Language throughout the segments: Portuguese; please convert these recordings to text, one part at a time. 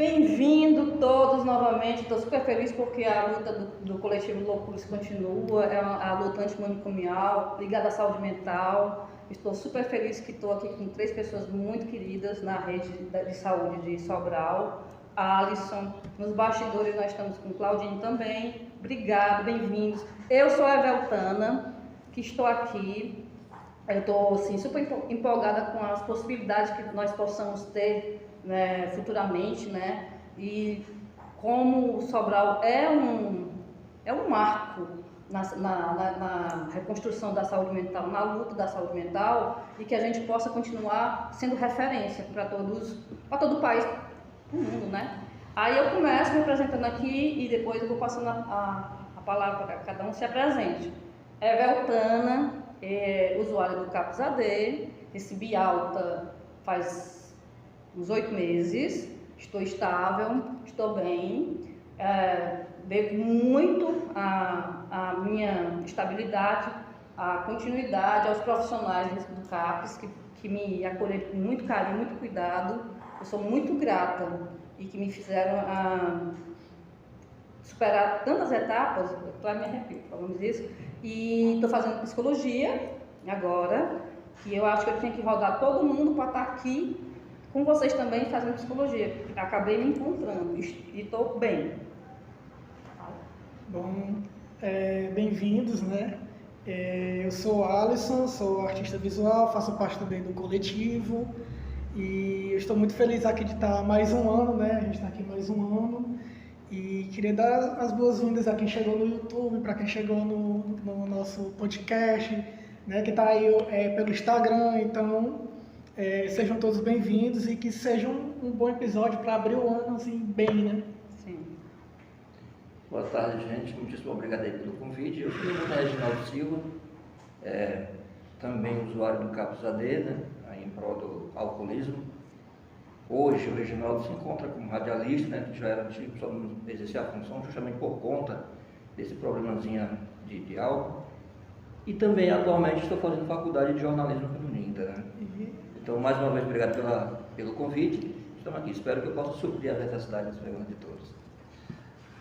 Bem-vindo todos novamente, estou super feliz porque a luta do coletivo Loucures continua, é a luta antimanicomial, ligada à saúde mental. Estou super feliz que estou aqui com 3 pessoas muito queridas na rede de saúde de Sobral. A Alisson, nos bastidores nós estamos com o Claudinho também. Obrigado, bem-vindos. Eu sou a Eveltana, que estou aqui. Eu estou assim, super empolgada com as possibilidades que nós possamos ter, né, futuramente, né? E como o Sobral é um marco na reconstrução da saúde mental, na luta da saúde mental, e que a gente possa continuar sendo referência para todo o país, o mundo, né? Aí eu começo me apresentando aqui e depois eu vou passando a palavra para cada um se apresente. Eveltana, usuária do CAPS AD, recebi alta faz uns 8 meses, estou estável, estou bem, devo muito à minha estabilidade, à continuidade, aos profissionais do CAPS que me acolheram com muito carinho, muito cuidado. Eu sou muito grata e que me fizeram superar tantas etapas, para me arrepio falando disso, e estou fazendo psicologia agora, que eu acho que eu tinha que rodar todo mundo para estar aqui com vocês também fazendo psicologia. Acabei me encontrando e estou bem. Bom, bem-vindos, né? Eu sou Alisson, sou artista visual, faço parte também do coletivo e eu estou muito feliz aqui de estar mais um ano, né? A gente está aqui mais um ano e queria dar as boas-vindas a quem chegou no YouTube, para quem chegou no nosso podcast, né? Que está aí pelo Instagram, então sejam todos bem-vindos e que seja um bom episódio para abrir o ano assim bem, né? Sim. Boa tarde, gente. Muitíssimo obrigado aí pelo convite. Eu sou o Reginaldo Silva, também usuário do CAPS AD, né, aí em prol do alcoolismo. Hoje o Reginaldo se encontra como radialista, né, que já era antigo, só não exercia a função justamente por conta desse problemazinho de álcool. E também atualmente estou fazendo faculdade de jornalismo pelo NINTA, né? Então, mais uma vez, obrigado pelo convite. Estamos aqui. Espero que eu possa suprir as necessidades das perguntas de todos.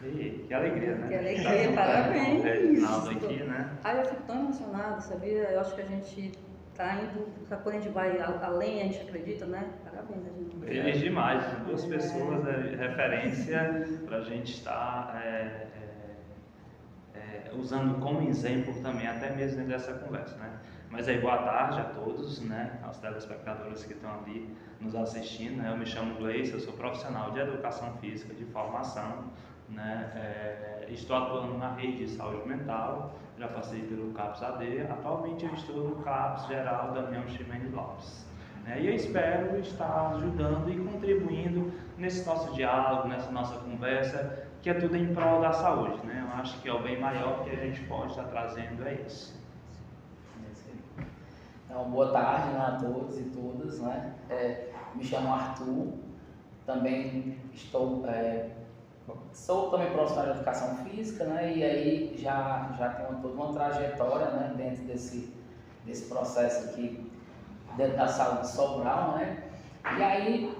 E que alegria, né? Que alegria, parabéns! Reginaldo aqui, né? Eu fico tão emocionada, sabia? Eu acho que a gente está indo, quando a gente vai além, a gente acredita, né? Parabéns, Reginaldo. Feliz demais, duas pessoas, referência para a gente estar usando como exemplo também, até mesmo dentro dessa conversa, né? Mas aí, boa tarde a todos, né? Aos telespectadores que estão ali nos assistindo, né? Eu me chamo Gleice, eu sou profissional de educação física, de formação, né? Estou atuando na rede de saúde mental, já passei pelo CAPS AD, atualmente eu estou no CAPS Geral Damião Ximenes Lopes. E eu espero estar ajudando e contribuindo nesse nosso diálogo, nessa nossa conversa, que é tudo em prol da saúde, né? Eu acho que é o bem maior que a gente pode estar trazendo, é isso. Então, boa tarde, né, a todos e todas, né? Me chamo Arthur, também sou também profissional de educação física, né? E aí já tenho toda uma trajetória, né, dentro desse processo aqui, dentro da saúde de Sobral, né? E aí,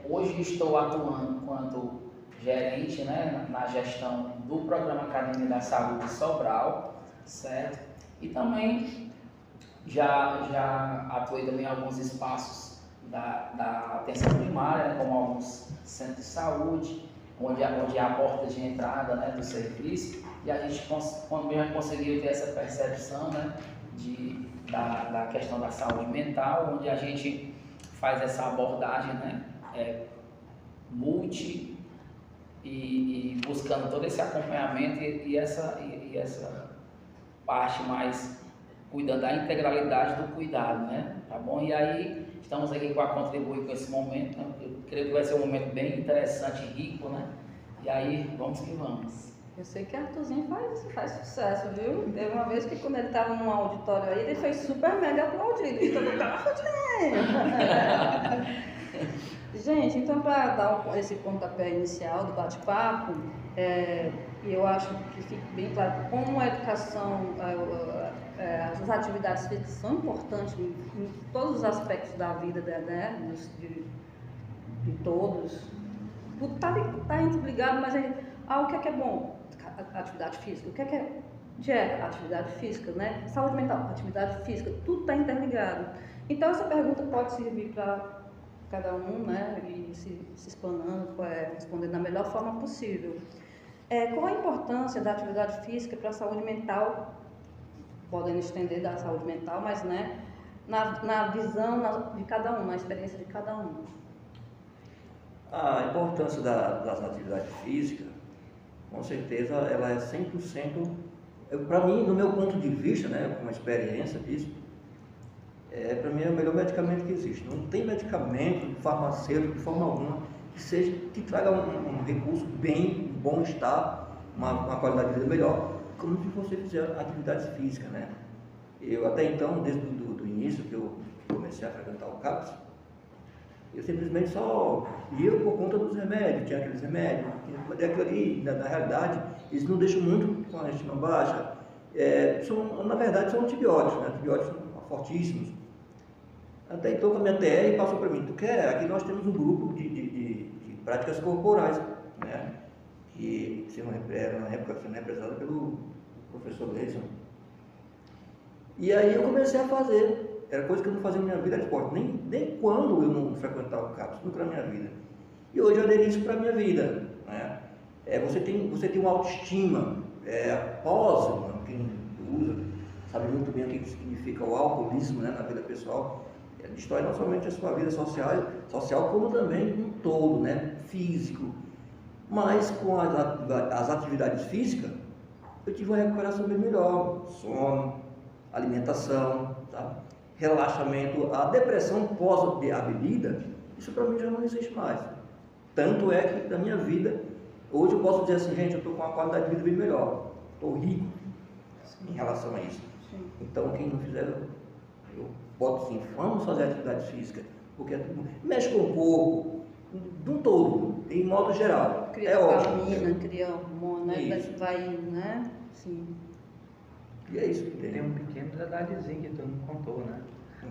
hoje estou atuando enquanto gerente, né, na gestão do Programa Academia da Saúde de Sobral, certo? E também já atuei também em alguns espaços da atenção primária, né, como alguns centros de saúde, onde é a porta de entrada, né, do serviço, e a gente conseguiu ter essa percepção, né, da questão da saúde mental, onde a gente faz essa abordagem, né, multi e buscando todo esse acompanhamento e essa parte mais cuidando da integralidade do cuidado, né, tá bom? E aí estamos aqui para contribuir com esse momento, né? Eu creio que vai ser um momento bem interessante e rico, né? E aí vamos que vamos. Eu sei que Arthurzinho faz sucesso, viu? Teve uma vez que quando ele estava num auditório aí, ele foi super mega aplaudido. E todo mundo estava Gente, então para dar esse pontapé inicial do bate-papo, eu acho que fique bem claro como a educação, as atividades físicas são importantes em todos os aspectos da vida, né, de todos. tudo está interligado, mas o que é bom? Atividade física. O que é dieta? Atividade física, né? Saúde mental, atividade física, tudo está interligado. Então essa pergunta pode servir para cada um, né? E se explanando, responder da melhor forma possível. Qual a importância da atividade física para a saúde mental? Podem estender da saúde mental, mas, né? Na visão de cada um, na experiência de cada um. A importância das atividades físicas, com certeza, ela é 100%, para mim, do meu ponto de vista, né, com uma experiência disso, para mim é o melhor medicamento que existe. Não tem medicamento farmacêutico, de forma alguma, que traga um recurso bem, um bom-estar, uma qualidade de vida melhor, como se você fizer atividades físicas, né? Eu até então, desde o início que eu comecei a frequentar o CAPS, eu simplesmente só ia por conta dos remédios, tinha aqueles remédios, aquilo ali, na realidade, eles não deixam muito com a estima baixa. Na verdade, são antibióticos, né? Antibióticos são fortíssimos. Até então, com a minha TR, passou para mim, tu quer? Aqui nós temos um grupo de práticas corporais, né? Que na época sendo representada pelo professor Leison. E aí eu comecei a fazer. Era coisa que eu não fazia na minha vida, era esporte. Nem quando eu não frequentava o CAPS, nunca na minha vida. E hoje eu aderi isso para a minha vida, né? Você tem uma autoestima, após, quem usa, sabe muito bem o que significa o alcoolismo, né, na vida pessoal. Ele destrói não somente a sua vida social como também um todo, né, físico. Mas com as atividades físicas, eu tive uma recuperação bem melhor, sono, alimentação, tá? Relaxamento, a depressão pós a bebida, isso para mim já não existe mais. Tanto é que na minha vida, hoje eu posso dizer assim, gente, eu estou com uma qualidade de vida bem melhor, estou rico em relação a isso. Sim. Então quem não fizer, eu boto sim, vamos fazer atividade física, porque mexe com o corpo, de um todo, em modo geral. Cria ótimo. vitamina, cria hormônio, né? Isso. Vai, né? Sim. E é isso, Tem entendeu? um pequeno detalhezinho que tu não contou, né?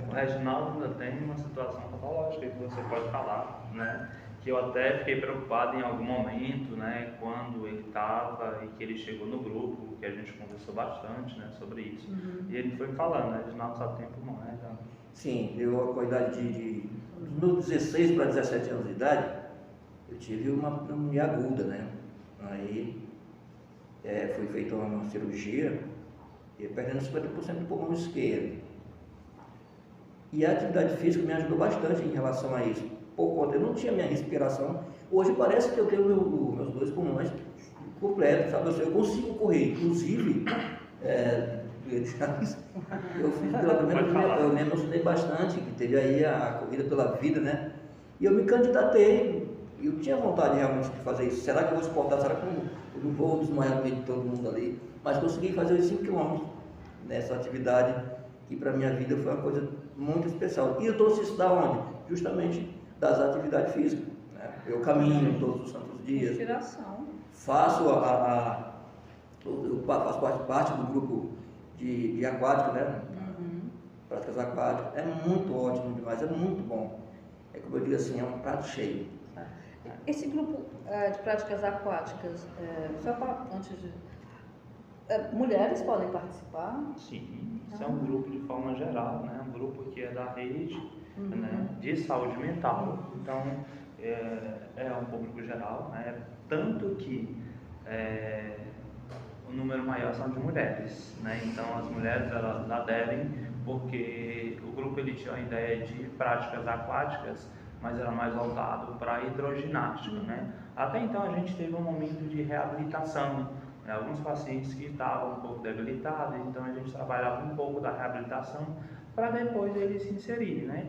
O Reginaldo ainda tem uma situação patológica que você pode falar, né? Que eu até fiquei preocupado em algum momento, né? Quando ele estava e que ele chegou no grupo, que a gente conversou bastante, né? Sobre isso. E ele foi me falando, né? Reginaldo só tem pulmão, né? Então, Sim, eu com a idade dos meus 16 para 17 anos de idade, eu tive uma pneumonia aguda, né? Aí foi feita uma cirurgia, e perdendo 50% do pulmão esquerdo. E a atividade física me ajudou bastante em relação a isso. Por conta, eu não tinha minha respiração. Hoje parece que eu tenho meus dois pulmões completos, sabe? Eu consigo correr. Inclusive, eu fiz pela primeira vez, eu me emocionei bastante, que teve aí a corrida pela vida, né? E eu me candidatei. Eu tinha vontade realmente de fazer isso. Será que eu vou suportar? Será que eu não vou desmaiar no meio de todo mundo ali? Mas consegui fazer os 5 km nessa atividade, que para a minha vida foi uma coisa muito especial. E eu trouxe isso da onde? Justamente das atividades físicas, né? Eu caminho todos os santos dias. Inspiração. Faço parte do grupo de aquático, né? Práticas aquáticas. É muito ótimo demais, é muito bom. É como eu digo assim, é um prato cheio. Esse grupo de práticas aquáticas, mulheres podem participar? sim, isso é um grupo de forma geral, né? Um grupo que é da rede, né? De saúde mental. Então, é um público geral, né? Tanto que o número maior são de mulheres, né? Então, as mulheres elas aderem porque o grupo ele tinha a ideia de práticas aquáticas, mas era mais voltado para a hidroginástica, né? Até então a gente teve um momento de reabilitação, né? Alguns pacientes que estavam um pouco debilitados, então a gente trabalhava um pouco da reabilitação para depois eles se inserirem, né?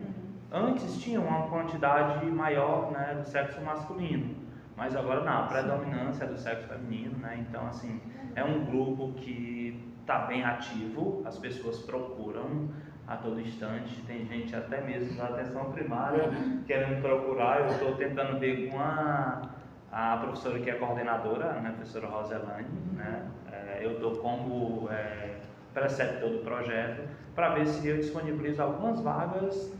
Antes tinha uma quantidade maior, né, do sexo masculino, mas agora não, a predominância é do sexo feminino, né? Então assim, é um grupo que está bem ativo, as pessoas procuram a todo instante, tem gente até mesmo da atenção primária querendo procurar. Eu estou tentando ver com a professora que é coordenadora, né, a professora Roselane, né? Eu estou como preceptor do projeto para ver se eu disponibilizo algumas vagas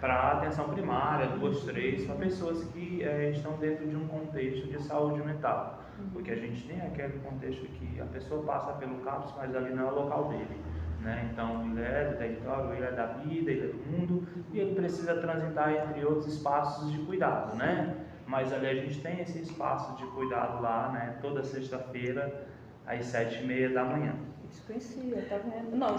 para atenção primária, 2, 3, para pessoas que estão dentro de um contexto de saúde mental. Porque a gente tem aquele contexto que a pessoa passa pelo CAPS, mas ali não é o local dele. Né? Então, ele é do território, ele é da vida, ele é do mundo, e ele precisa transitar entre outros espaços de cuidado, né? Mas ali a gente tem esse espaço de cuidado lá, né? Toda sexta-feira, às 7h30 da manhã. Isso conhecia, tá vendo? Não,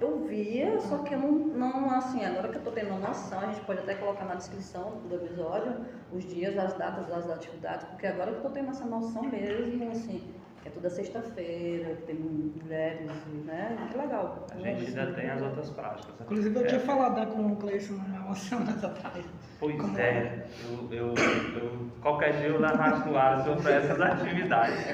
eu via, só que eu não, assim, agora que eu tô tendo noção, a gente pode até colocar na descrição do episódio os dias, as datas das atividades, porque agora que eu tô tendo essa noção mesmo, assim, que é toda sexta-feira, que tem mulheres, né? Que legal. A gente ainda tem as outras práticas. Inclusive eu tinha falado com o Cleison há umas semanas atrás. Pois qualquer dia eu levo as toalhas para essas atividades.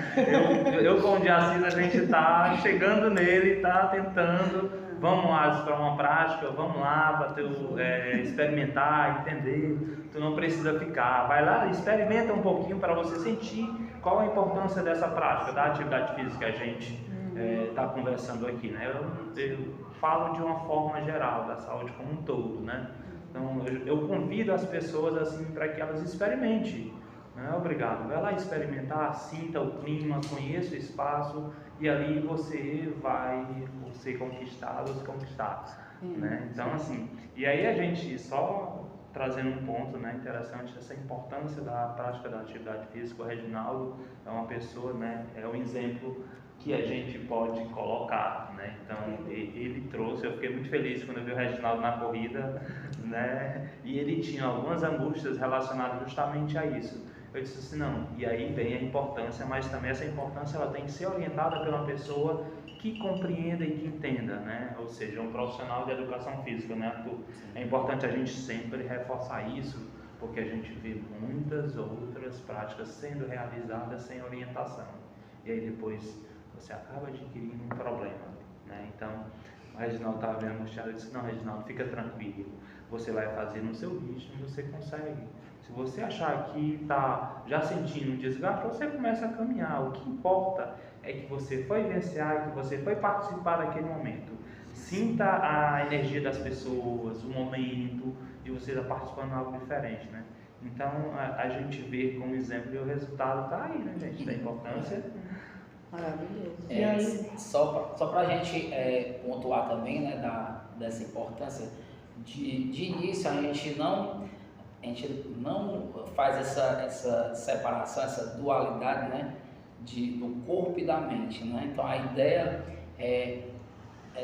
Eu com o Diacis, a gente está chegando nele, está tentando. Vamos lá para uma prática, vamos lá para experimentar, entender. Tu não precisa ficar. Vai lá, experimenta um pouquinho para você sentir qual a importância dessa prática, da atividade física que a gente está conversando aqui, né? Eu falo de uma forma geral, da saúde como um todo, né? Então, eu convido as pessoas assim para que elas experimentem. Não é obrigado, vai lá experimentar, sinta o clima, conheça o espaço e ali você vai ser conquistado ou se conquistar, né? Então, assim, e aí a gente só trazendo um ponto, né, interessante, essa importância da prática da atividade física. O Reginaldo é uma pessoa, né, é um exemplo que a gente pode colocar, né? Então ele trouxe, eu fiquei muito feliz quando eu vi o Reginaldo na corrida, né? E ele tinha algumas angústias relacionadas justamente a isso. Eu disse assim, não, e aí vem a importância, mas também essa importância ela tem que ser orientada pela pessoa que compreenda e que entenda, né? Ou seja, um profissional de educação física, né, Arthur? É importante a gente sempre reforçar isso, porque a gente vê muitas outras práticas sendo realizadas sem orientação. E aí depois você acaba adquirindo um problema, né? Então, o Reginaldo estava bem angustiado, eu disse, não, Reginaldo, fica tranquilo, você vai fazer no seu ritmo, você consegue. Se você achar que está já sentindo um desgaste, você começa a caminhar. O que importa é que você foi vivenciar, que você foi participar daquele momento. Sinta a energia das pessoas, o momento, e você está participando de algo diferente, né? Então, a gente vê como exemplo e o resultado está aí, né, gente, da importância. Maravilhoso. Só para a gente pontuar também, né, dessa importância, de início a gente não faz essa separação, essa dualidade, né, do corpo e da mente, né? Então a ideia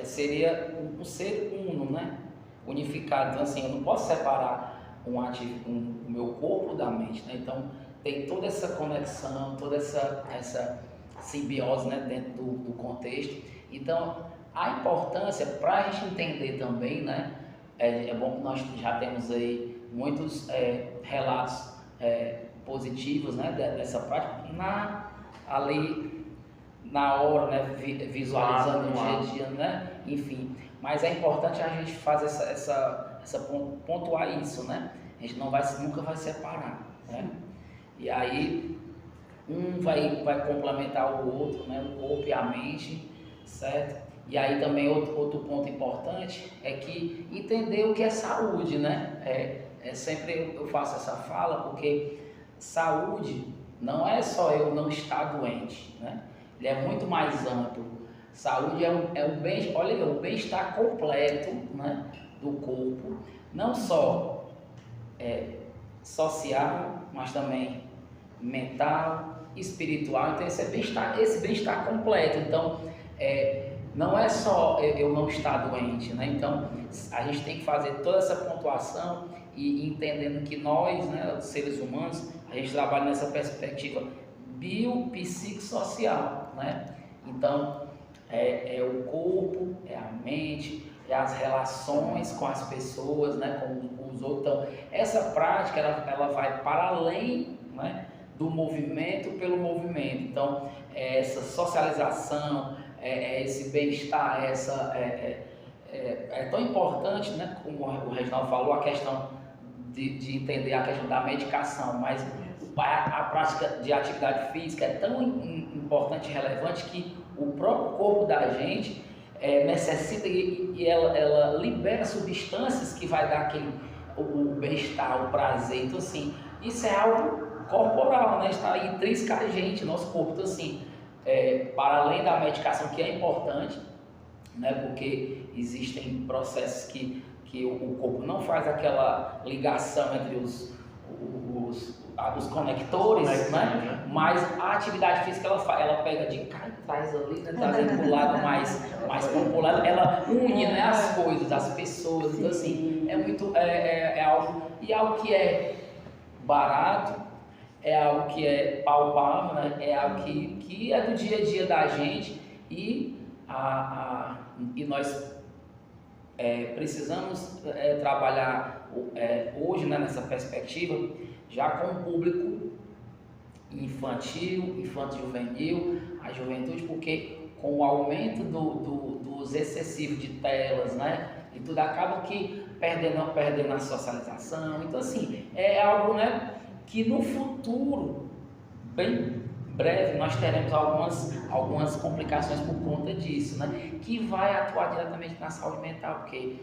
seria um ser uno, né, unificado. Então assim, eu não posso separar o meu corpo da mente, né? Então tem toda essa conexão, toda essa simbiose, né, dentro do contexto. Então a importância para a gente entender também, né, é bom que nós já temos aí muitos relatos positivos, né, dessa prática ali na hora, né, visualizando o dia a dia, né, enfim. Mas é importante a gente fazer pontuar isso, né? A gente nunca vai separar, né? E aí um vai complementar o outro, né, o corpo e a mente, certo? E aí também outro ponto importante é que entender o que é saúde, né? Sempre eu faço essa fala porque saúde não é só eu não estar doente, né? Ele é muito mais amplo. Saúde é o bem-estar completo, né, do corpo, não só social, mas também mental, espiritual. Então esse bem-estar completo. Então não é só eu não estar doente, né? Então a gente tem que fazer toda essa pontuação e entendendo que nós, né, os seres humanos, a gente trabalha nessa perspectiva biopsicossocial, né? Então é o corpo, é a mente, é as relações com as pessoas, né, com os outros. Então essa prática ela vai para além, né, do movimento pelo movimento. Então essa socialização, esse bem-estar, é tão importante, né, como o Reginaldo falou, a questão de entender a questão da medicação, mas a prática de atividade física é tão importante e relevante que o próprio corpo da gente necessita e ela libera substâncias que vai dar o bem-estar, o prazer. Então, assim, isso é algo corporal, né? Está intrínseco a gente, nosso corpo. Então, assim, para além da medicação, que é importante, né? Porque existem processos que o corpo não faz aquela ligação entre os conectores, né? Mas a atividade física ela pega de cá e traz ali, né? Trazendo para o lado mais popular, ela une, né, as coisas, as pessoas. Então, assim, é algo que é barato, é algo que é palpável, né? É algo que é do dia a dia da gente e nós precisamos trabalhar hoje, né, nessa perspectiva, já com o público infantil, infanto-juvenil, a juventude, porque com o aumento dos excessivos de telas, né, e tudo acaba que perdendo a socialização. Então, assim, é algo, né, que no futuro, bem breve, nós teremos algumas complicações por conta disso, né, que vai atuar diretamente na saúde mental, porque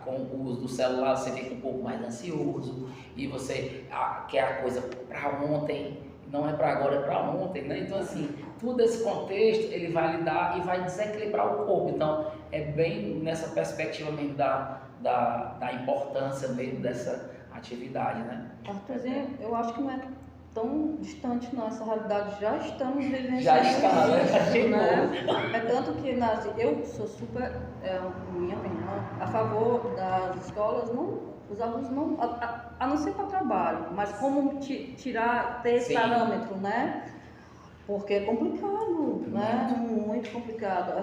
com o uso do celular você fica um pouco mais ansioso e você quer a coisa para ontem, não é para agora, é para ontem, né? Então, assim, todo esse contexto ele vai lidar e vai desequilibrar o corpo. Então, é bem nessa perspectiva mesmo da importância mesmo dessa atividade, né? Arthurzinho, eu acho que não é tão distante não, essa realidade já estamos vivenciando. Já está, né? É tanto que eu sou super, minha opinião, a favor das escolas, os alunos não, a não ser para trabalho, mas como ter esse parâmetro, né? Porque é complicado, né? Muito complicado.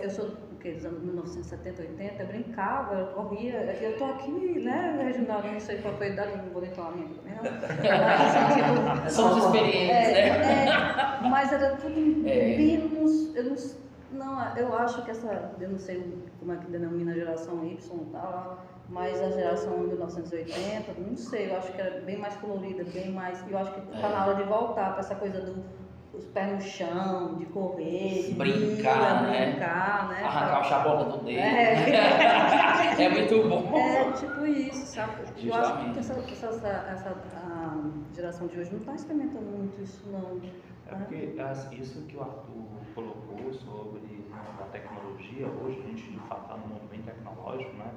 Eu sou dos anos 1970, 80, eu brincava, eu corria, eu tô aqui, né, regional, não sei qual foi a idade, não vou nem falar a minha, né? Somos experientes, né? Mas era tudo mínimos, eu acho que eu não sei como é que denomina a geração Y e tal, mas a geração 1980, não sei, eu acho que era bem mais colorida, bem mais, eu acho que está na hora de voltar para essa coisa os pés no chão, de correr, de brincar, né? Arrancar o chabola do dedo. É muito bom. É tipo isso, sabe? Eu acho que essa geração de hoje não está experimentando muito isso, não. É porque isso que o Arthur colocou sobre a tecnologia, hoje a gente de fato está num mundo bem tecnológico, né?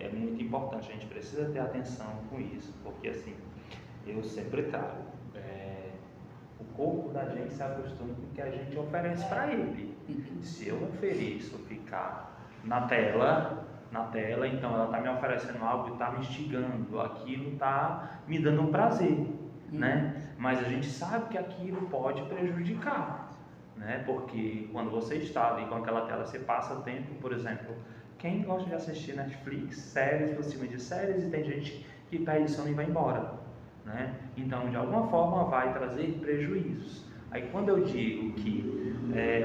É muito importante, a gente precisa ter atenção com isso, porque assim, eu sempre trago. O corpo da gente se acostuma com o que a gente oferece para ele. Se eu ofereço ficar na tela, então ela está me oferecendo algo e está me instigando, aquilo está me dando um prazer, né? Mas a gente sabe que aquilo pode prejudicar, né? Porque quando você está ali com aquela tela, você passa tempo, por exemplo, quem gosta de assistir Netflix, séries por cima de séries, e tem gente que perde sono e vai embora, né? Então, de alguma forma, vai trazer prejuízos. Aí, quando eu digo que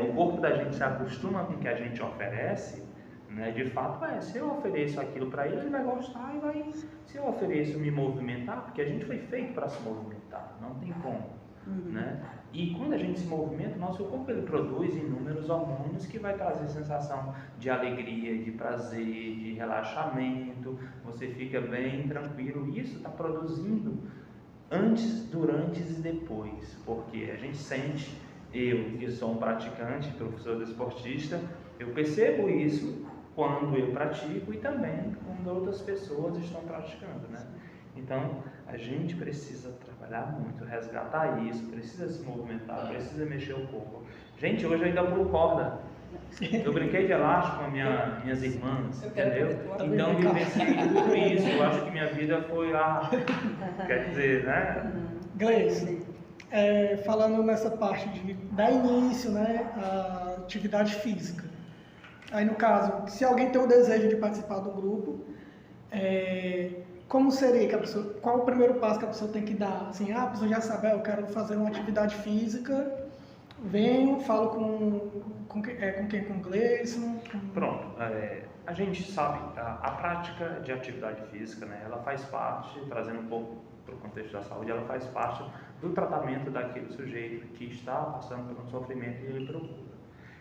o corpo da gente se acostuma com o que a gente oferece, né, de fato se eu ofereço aquilo para ele, ele vai gostar e vai. Se eu ofereço me movimentar, porque a gente foi feito para se movimentar, não tem como, né? E quando a gente se movimenta, o nosso corpo ele produz inúmeros hormônios que vai trazer sensação de alegria, de prazer, de relaxamento, você fica bem tranquilo. Isso está produzindo antes, durante e depois, porque a gente sente, eu que sou um praticante, professor desportista, eu percebo isso quando eu pratico e também quando outras pessoas estão praticando, né? Então, a gente precisa trabalhar muito, resgatar isso, precisa se movimentar, precisa mexer o corpo. Gente, hoje eu ainda pulo corda. Eu brinquei de elástico com minhas irmãs, entendeu? Então, eu vivenciei tudo isso. Eu acho que minha vida foi lá, quer dizer, né? Gleice, falando nessa parte de dar início, né, à atividade física. Aí, no caso, se alguém tem o desejo de participar do grupo, como seria que a pessoa, qual o primeiro passo que a pessoa tem que dar? Assim, a pessoa já sabe, eu quero fazer uma atividade física, venho, falo com quem? Com o Gleison? Pronto, a gente sabe, a prática de atividade física, né, ela faz parte, trazendo um pouco para o contexto da saúde, ela faz parte do tratamento daquele sujeito que está passando por um sofrimento e ele procura.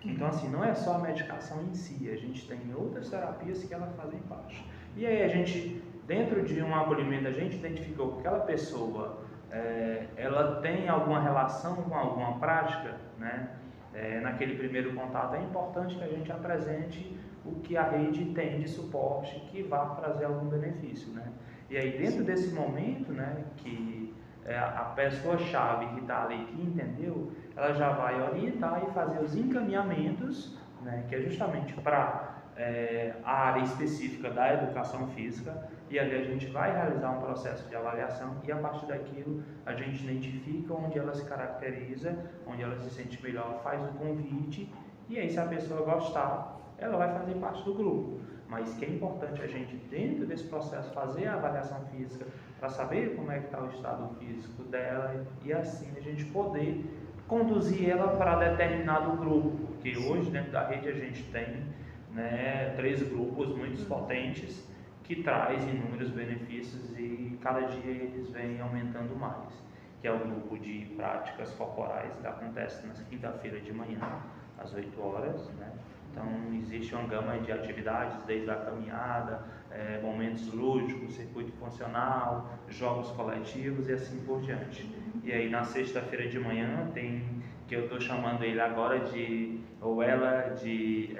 Então, assim, não é só a medicação em si, a gente tem outras terapias que elas fazem parte. E aí a gente, dentro de um acolhimento, a gente identificou que aquela pessoa, ela tem alguma relação com alguma prática, né? Naquele primeiro contato é importante que a gente apresente o que a rede tem de suporte que vá trazer algum benefício, né? E aí dentro desse momento, né, que a pessoa-chave que está ali, que entendeu, ela já vai orientar e fazer os encaminhamentos, né, que é justamente para a área específica da educação física, e ali a gente vai realizar um processo de avaliação e a partir daquilo a gente identifica onde ela se caracteriza, onde ela se sente melhor, faz o convite e aí se a pessoa gostar, ela vai fazer parte do grupo. Mas que é importante a gente, dentro desse processo, fazer a avaliação física para saber como é que está o estado físico dela e assim a gente poder conduzir ela para determinado grupo, porque hoje dentro da rede a gente tem, né, 3 grupos muito potentes que traz inúmeros benefícios e cada dia eles vêm aumentando mais, que é o grupo de práticas corporais que acontece na quinta-feira de manhã, às 8 horas, né? Então existe uma gama de atividades, desde a caminhada, momentos lúdicos, circuito funcional, jogos coletivos e assim por diante. E aí na sexta-feira de manhã tem, que eu estou chamando ele agora de, ou ela de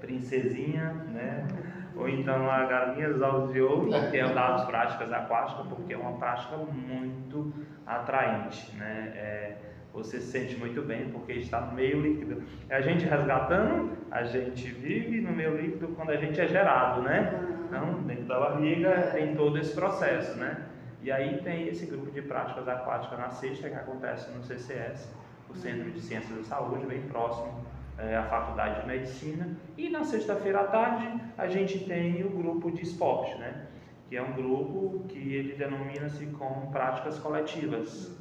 princesinha, né? Ou então a galinha dos ovos de ouro, que é das práticas aquáticas, porque é uma prática muito atraente, né? Você se sente muito bem porque está no meio líquido. A gente resgatando, a gente vive no meio líquido quando a gente é gerado, né? Então, dentro da barriga tem todo esse processo, né? E aí tem esse grupo de práticas aquáticas na sexta que acontece no CCS, o Centro de Ciências da Saúde, bem próximo à Faculdade de Medicina. E na sexta-feira à tarde a gente tem o grupo de esporte, né? Que é um grupo que ele denomina-se como práticas coletivas.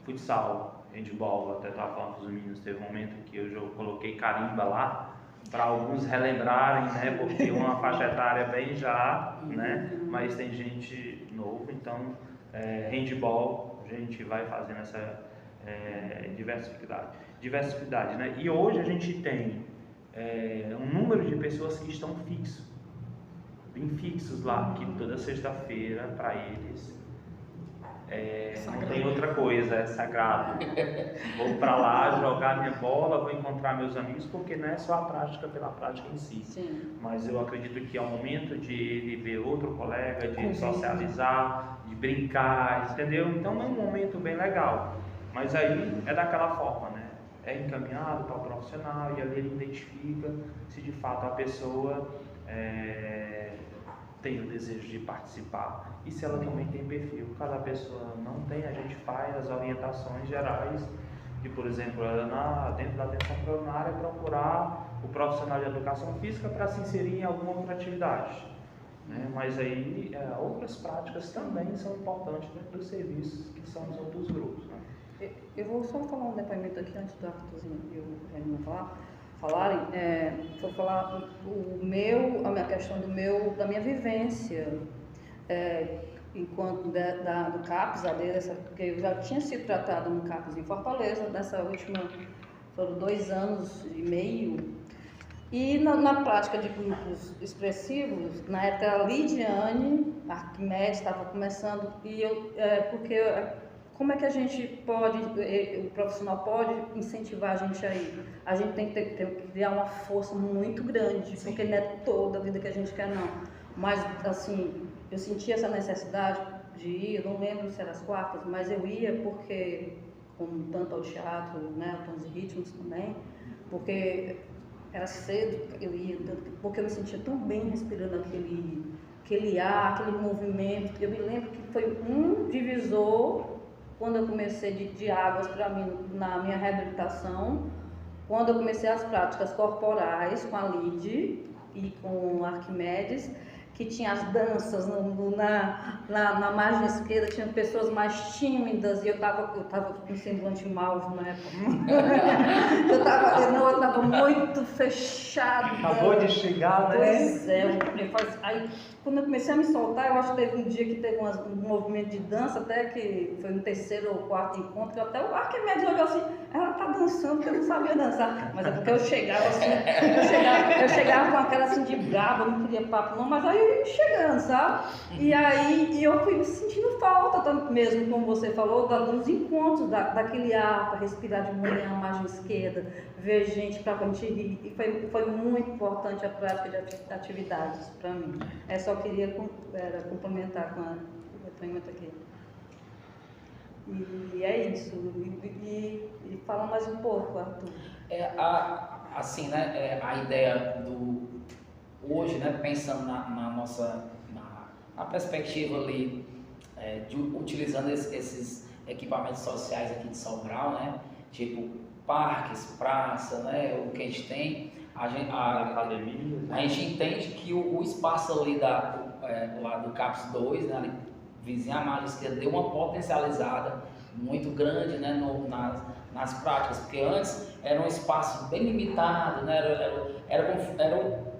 Futsal, handball, até estava falando com os meninos, teve um momento que eu coloquei carimba lá, para alguns relembrarem, né, porque uma faixa etária bem já, né, mas tem gente novo, então handball a gente vai fazendo essa diversidade, né, e hoje a gente tem um número de pessoas que estão bem fixos lá, que toda sexta-feira para eles não tem outra coisa, é sagrado. Vou para lá jogar minha bola, vou encontrar meus amigos, porque não é só a prática pela prática em si. Sim. Mas eu acredito que é o momento de ele ver outro colega, de socializar, de brincar, entendeu? Então é um momento bem legal. Mas aí é daquela forma, né? É encaminhado para o profissional e ali ele identifica se de fato a pessoa tem o desejo de participar e se ela também tem perfil. Cada pessoa não tem, a gente faz as orientações gerais de, por exemplo, dentro da atenção primária procurar o profissional de educação física para se inserir em alguma outra atividade, né? Mas aí outras práticas também são importantes dentro dos serviços que são os outros grupos, né? Eu vou só falar um depoimento aqui antes do Arthurzinho e o Janina falarem, vou falar a minha questão da minha vivência enquanto do CAPS, porque eu já tinha sido tratada no CAPS em Fortaleza, nessa última, foram 2 anos e meio, e na prática de grupos expressivos, na época a Lidiane, a Arquimedes estava começando, e como é que a gente pode, o profissional pode incentivar a gente aí? A gente tem que criar uma força muito grande, Sim. porque não é toda a vida que a gente quer, não. Mas, assim, eu senti essa necessidade de ir, eu não lembro se era as quartas, mas eu ia porque, como tanto ao teatro, né, ao Tons e Ritmos também, porque era cedo, eu ia, porque eu me sentia tão bem respirando aquele ar, aquele movimento. Eu me lembro que foi um divisor quando eu comecei de águas para mim na minha reabilitação, quando eu comecei as práticas corporais com a Lid e com o Arquimedes, que tinha as danças na margem esquerda, tinha pessoas mais tímidas e eu tava com semblante mau na época. eu tava muito fechada. Acabou de chegar, né? Pois é, aí quando eu comecei a me soltar, eu acho que teve um dia que teve um movimento de dança, até que foi no 3º ou 4º encontro, que até o Arquimedes olhou assim, ela tá dançando porque eu não sabia dançar. Mas é porque eu chegava assim, eu chegava com aquela assim de brava, eu não queria papo não, mas aí eu ia chegando, sabe? E aí eu fui sentindo falta, tanto mesmo como você falou, dos encontros, daquele ar para respirar de manhã, a margem esquerda, ver gente para a gente rir. E foi muito importante a prática de atividades para mim. Só queria complementar com o depoimento aqui. E é isso. E fala mais um pouco, Arthur. Assim, né, a ideia do hoje, né, pensando na nossa na perspectiva ali de utilizando esses equipamentos sociais aqui de Sobral, né, tipo parques, praça, né, o que a gente tem, a gente entende que o espaço ali lá do CAPS 2, né, ali, vizinha à margem esquerda, deu uma potencializada muito grande, né, nas práticas, porque antes era um espaço bem limitado, né,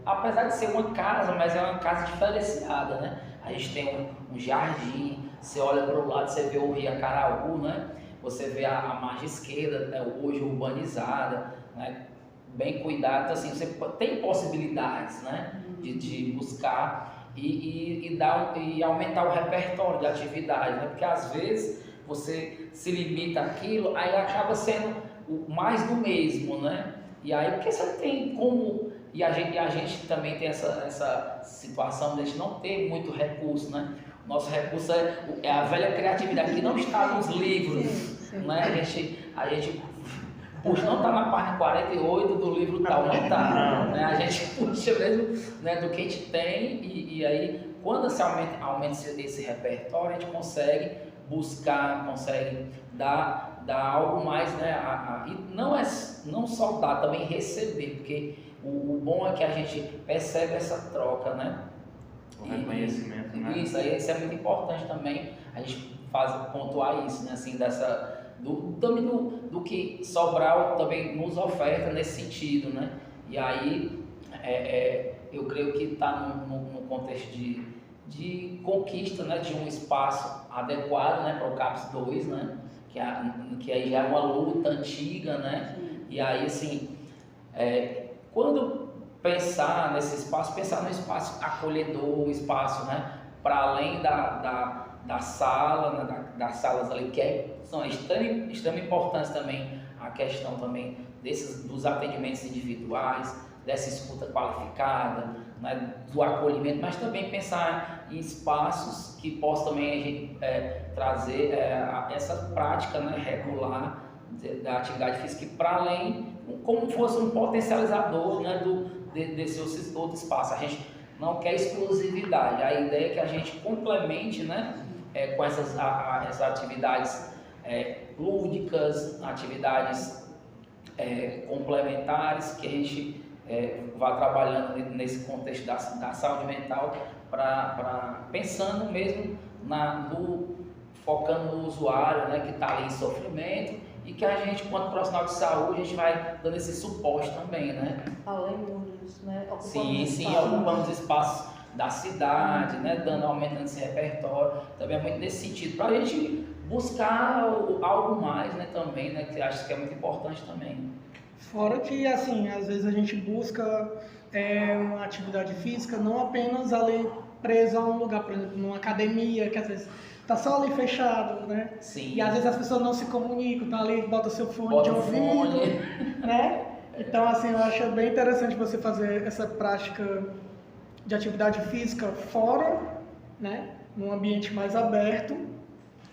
apesar de ser uma casa, mas é uma casa diferenciada, né? A gente tem um jardim, você olha para o lado, você vê o Rio Acaraú, né? Você vê a margem esquerda, né, hoje urbanizada, né, bem cuidada, então assim, você tem possibilidades, né, de buscar e aumentar o repertório de atividade, né, porque às vezes você se limita àquilo, aí acaba sendo mais do mesmo, né, e aí porque você não tem como, e a gente também tem essa situação de a gente não ter muito recurso, né. Nosso recurso é a velha criatividade que não está nos livros, né? A gente puxa, não está na página 48 do livro tal, não está, né? A gente puxa mesmo, né, do que a gente tem e aí quando se aumenta esse repertório, a gente consegue buscar, consegue dar algo mais, né? E não só dar, também receber, porque o bom é que a gente percebe essa troca, né? O reconhecimento, né? Isso é muito importante também, a gente pontuar isso, né? Assim, também do que Sobral também nos oferta nesse sentido, né? E aí, eu creio que está no contexto de conquista, né? De um espaço adequado, né? Para o CAPS 2, né? Que aí já é uma luta antiga, né? E aí, assim, quando pensar nesse espaço, pensar no espaço acolhedor, um espaço, né, para além da sala, né, das salas ali, que são extremamente importantes também, a questão também dos atendimentos individuais, dessa escuta qualificada, né, do acolhimento, mas também pensar em espaços que possam também a gente, trazer essa prática, né, regular da atividade física, para além, como fosse um potencializador, né, desse outro espaço. A gente não quer exclusividade, a ideia é que a gente complemente, né, com essas atividades lúdicas, atividades complementares, que a gente vá trabalhando nesse contexto da saúde mental, pensando mesmo focando no usuário, né, que está ali em sofrimento, e que a gente, quanto profissional de saúde, a gente vai dando esse suporte também, né? Além dos, né? Sim, ocupando os espaços da cidade, né? Aumentando esse repertório, também é muito nesse sentido, para a gente buscar algo mais, né? Também, né? Que acho que é muito importante também. Fora que, assim, às vezes a gente busca uma atividade física não apenas ali presa a um lugar, por exemplo, numa academia, que às vezes tá só ali fechado, né? Sim. E às vezes as pessoas não se comunicam, tá ali, bota seu fone de ouvido, né? Então, assim, eu acho bem interessante você fazer essa prática de atividade física fora, né? Num ambiente mais aberto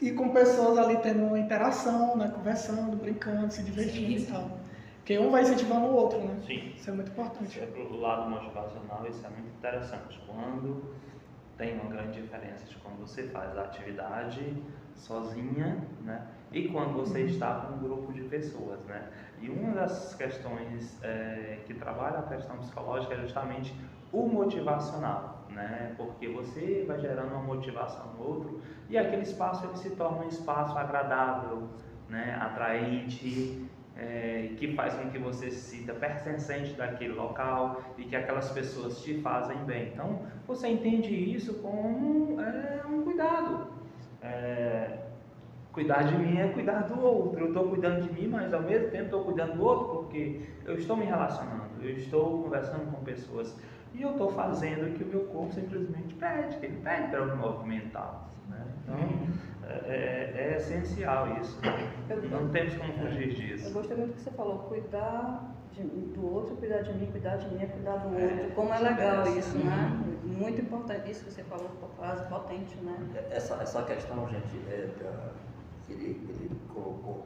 e com pessoas ali tendo uma interação, né? Conversando, brincando, se divertindo e tal. Porque um vai incentivando o outro, né? Sim. Isso é muito importante. Pro lado motivacional, isso é muito interessante. Quando tem uma grande diferença de quando você faz a atividade sozinha, né? E quando você está com um grupo de pessoas, né? E uma das questões que trabalha a questão psicológica é justamente o motivacional, né? né? Porque você vai gerando uma motivação no outro e aquele espaço ele se torna um espaço agradável, né? Atraente, que faz com que você se sinta pertencente daquele local e que aquelas pessoas te fazem bem. Então, você entende isso como um cuidado. Cuidar de mim é cuidar do outro. Eu estou cuidando de mim, mas ao mesmo tempo estou cuidando do outro porque eu estou me relacionando, eu estou conversando com pessoas e eu estou fazendo o que o meu corpo simplesmente pede, que ele pede para eu me movimentar, né? Então, é essencial isso. Não temos como fugir disso. Eu gostei muito que você falou, cuidar do outro, cuidar de mim é cuidar do outro. Como é legal isso, né? Muito importante isso que você falou, frase potente, né? Essa questão, gente, ele colocou,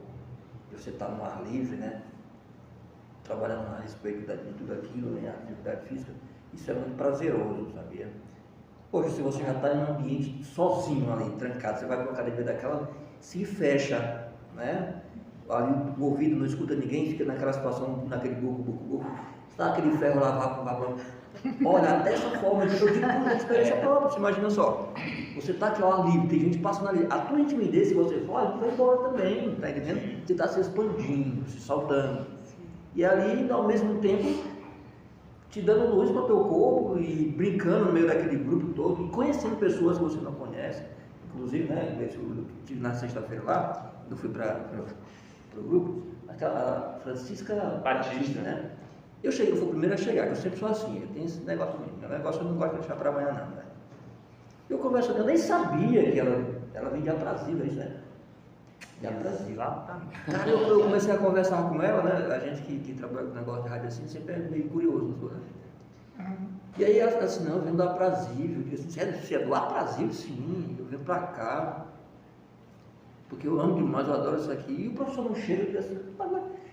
você está no ar livre, né? Trabalhando a respeito de tudo aquilo, né? A atividade física, isso é muito prazeroso, sabia? Poxa, se você já está em um ambiente sozinho ali, trancado, você vai para uma academia daquela, se fecha, né? Ali o ouvido não escuta ninguém, fica naquela situação, naquele burro, está aquele ferro lá. Olha, até essa forma de eu digo por experiência própria, você imagina só, você está aqui ao ar livre, tem gente passando ali, a tua intimidez, se você for, vai embora também, tá entendendo? Você está se expandindo, se soltando, e ali, ao mesmo tempo, te dando luz para o teu corpo e brincando no meio daquele grupo todo, e conhecendo pessoas que você não conhece, inclusive, né, eu estive na sexta-feira lá, eu fui para o grupo, aquela Francisca Batista, né? Eu fui o primeiro a chegar, que eu sempre sou assim, eu tenho esse negócio comigo, meu negócio eu não gosto de deixar para amanhã não, né? Eu conversando, eu nem sabia que ela vem de Aprazível, isso, né? De Aprazível. Cara, eu comecei a conversar com ela, né? A gente que trabalha com negócio de rádio assim, sempre é meio curioso nas coisas. E aí ela falou assim, não, eu venho do Aprazível. Eu disse, sério, você é do Aprazível? Sim, eu venho para cá. Porque eu amo demais, eu adoro isso aqui. E o professor não chega, eu disse assim,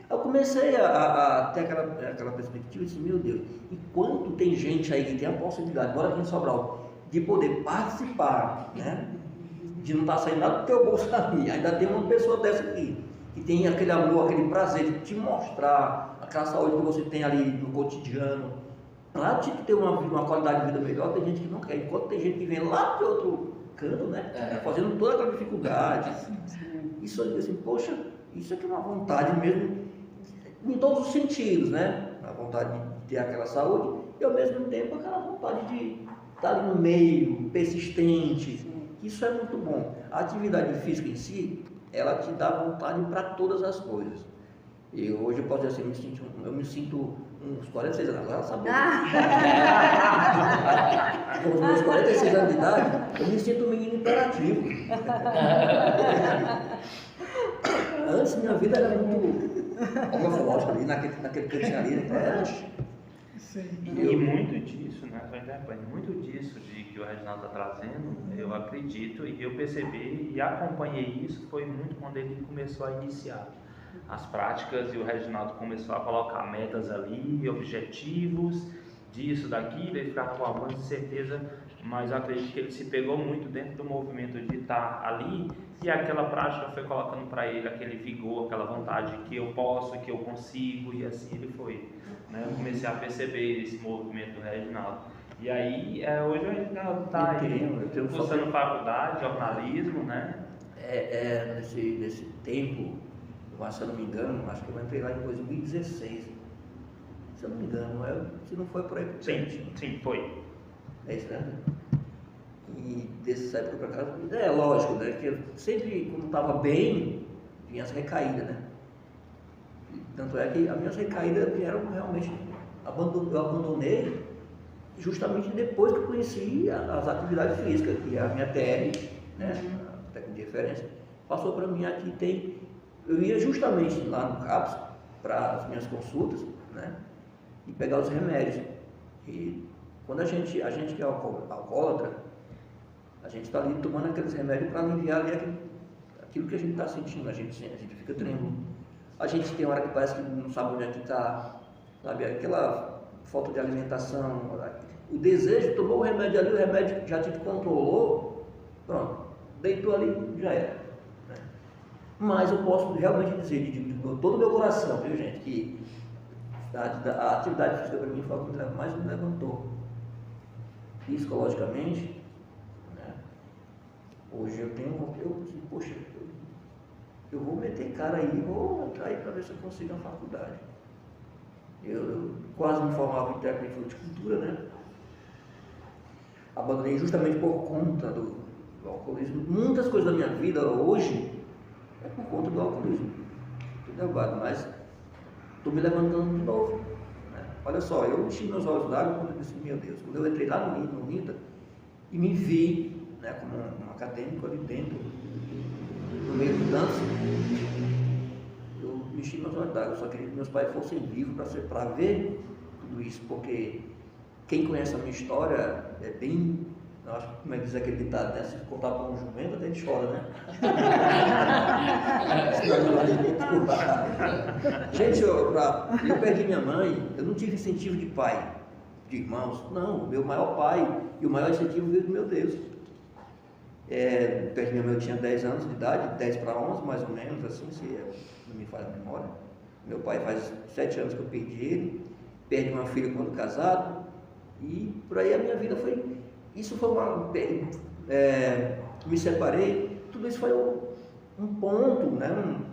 eu comecei a ter aquela perspectiva e disse, meu Deus, enquanto tem gente aí que tem a possibilidade, bora aqui em Sobral, de poder participar, né? De não estar saindo nada do teu bolso ali, ainda tem uma pessoa dessa aqui, que tem aquele amor, aquele prazer de te mostrar aquela saúde que você tem ali no cotidiano, para te ter uma qualidade de vida melhor, tem gente que não quer, enquanto tem gente que vem lá de outro canto, né? Fazendo toda aquela dificuldade. Isso eu digo assim, poxa, isso aqui é uma vontade mesmo, em todos os sentidos, né? A vontade de ter aquela saúde e ao mesmo tempo aquela vontade de estar ali no meio, persistente. Isso é muito bom. A atividade física em si, ela te dá vontade para todas as coisas. E hoje eu posso dizer assim, eu me sinto uns 46 anos, agora sabe? Com os meus 46 anos de idade, eu me sinto um menino imperativo. Antes minha vida era muito homofológica ali, naquele cantinho ali, né? E muito disso, né? Muito disso que o Reginaldo está trazendo, eu acredito e eu percebi e acompanhei isso, foi muito quando ele começou a iniciar as práticas e o Reginaldo começou a colocar metas ali, objetivos, disso, daquilo, ele ficava com alguma incerteza, mas eu acredito que ele se pegou muito dentro do movimento de estar ali e aquela prática foi colocando para ele aquele vigor, aquela vontade que eu posso, que eu consigo e assim ele foi. Né? Eu comecei a perceber esse movimento do Reginaldo. E aí, hoje o Reginaldo está aí cursando faculdade, jornalismo, né? Nesse tempo, mas se eu não me engano, acho que eu entrei lá em 2016. Se eu não me engano, se não foi por aí. Sim, foi. É isso, né? E dessa época para cá, lógico, né? Que eu sempre, quando estava bem, vinha as recaídas, né? Tanto é que as minhas recaídas vieram realmente, eu abandonei justamente depois que eu conheci as atividades físicas, que é a minha TR, né? A técnica de referência, passou para mim aqui, eu ia justamente lá no CAPS para as minhas consultas, né? E pegar os remédios. E quando a gente que é alcoólatra, a gente está ali tomando aqueles remédios para aliviar ali aquilo que a gente está sentindo, a gente fica tremendo. A gente tem hora que parece que não sabe onde é que está, sabe? Aquela falta de alimentação, o desejo, tomou o remédio ali, o remédio já te controlou, pronto, deitou ali, já era. Né? Mas eu posso realmente dizer, de todo o meu coração, viu gente, que a atividade física para mim foi o que mais me levantou. psicologicamente, né? Hoje poxa, eu vou meter cara aí, vou entrar aí para ver se eu consigo uma faculdade. Eu quase me formava em técnico de fruticultura, né? Abandonei justamente por conta do alcoolismo. Muitas coisas da minha vida hoje é por conta do alcoolismo. Estou derrubado, mas estou me levantando de novo. Né? Olha só, eu enchi meus olhos d'água quando eu disse, meu Deus, quando eu entrei lá no NITA e me vi, né, como um acadêmico ali dentro, no meio do dança, eu me enchi meus olhos d'água. Eu só queria que meus pais fossem vivos para ver tudo isso, porque quem conhece a minha história é bem, eu acho que, como é que diz aquele ditado, né? Se contar para um jumento, até ele chora, né? Gente, eu perdi minha mãe, eu não tive incentivo de pai, de irmãos, não. Meu maior pai e o maior incentivo veio do meu Deus. Perdi minha mãe, eu tinha 10 anos de idade, 10 para 11 mais ou menos, assim, se não me falha a memória. Meu pai faz 7 anos que eu perdi ele, perdi uma filha quando casado, e por aí a minha vida foi. Isso foi me separei, tudo isso foi um ponto, né,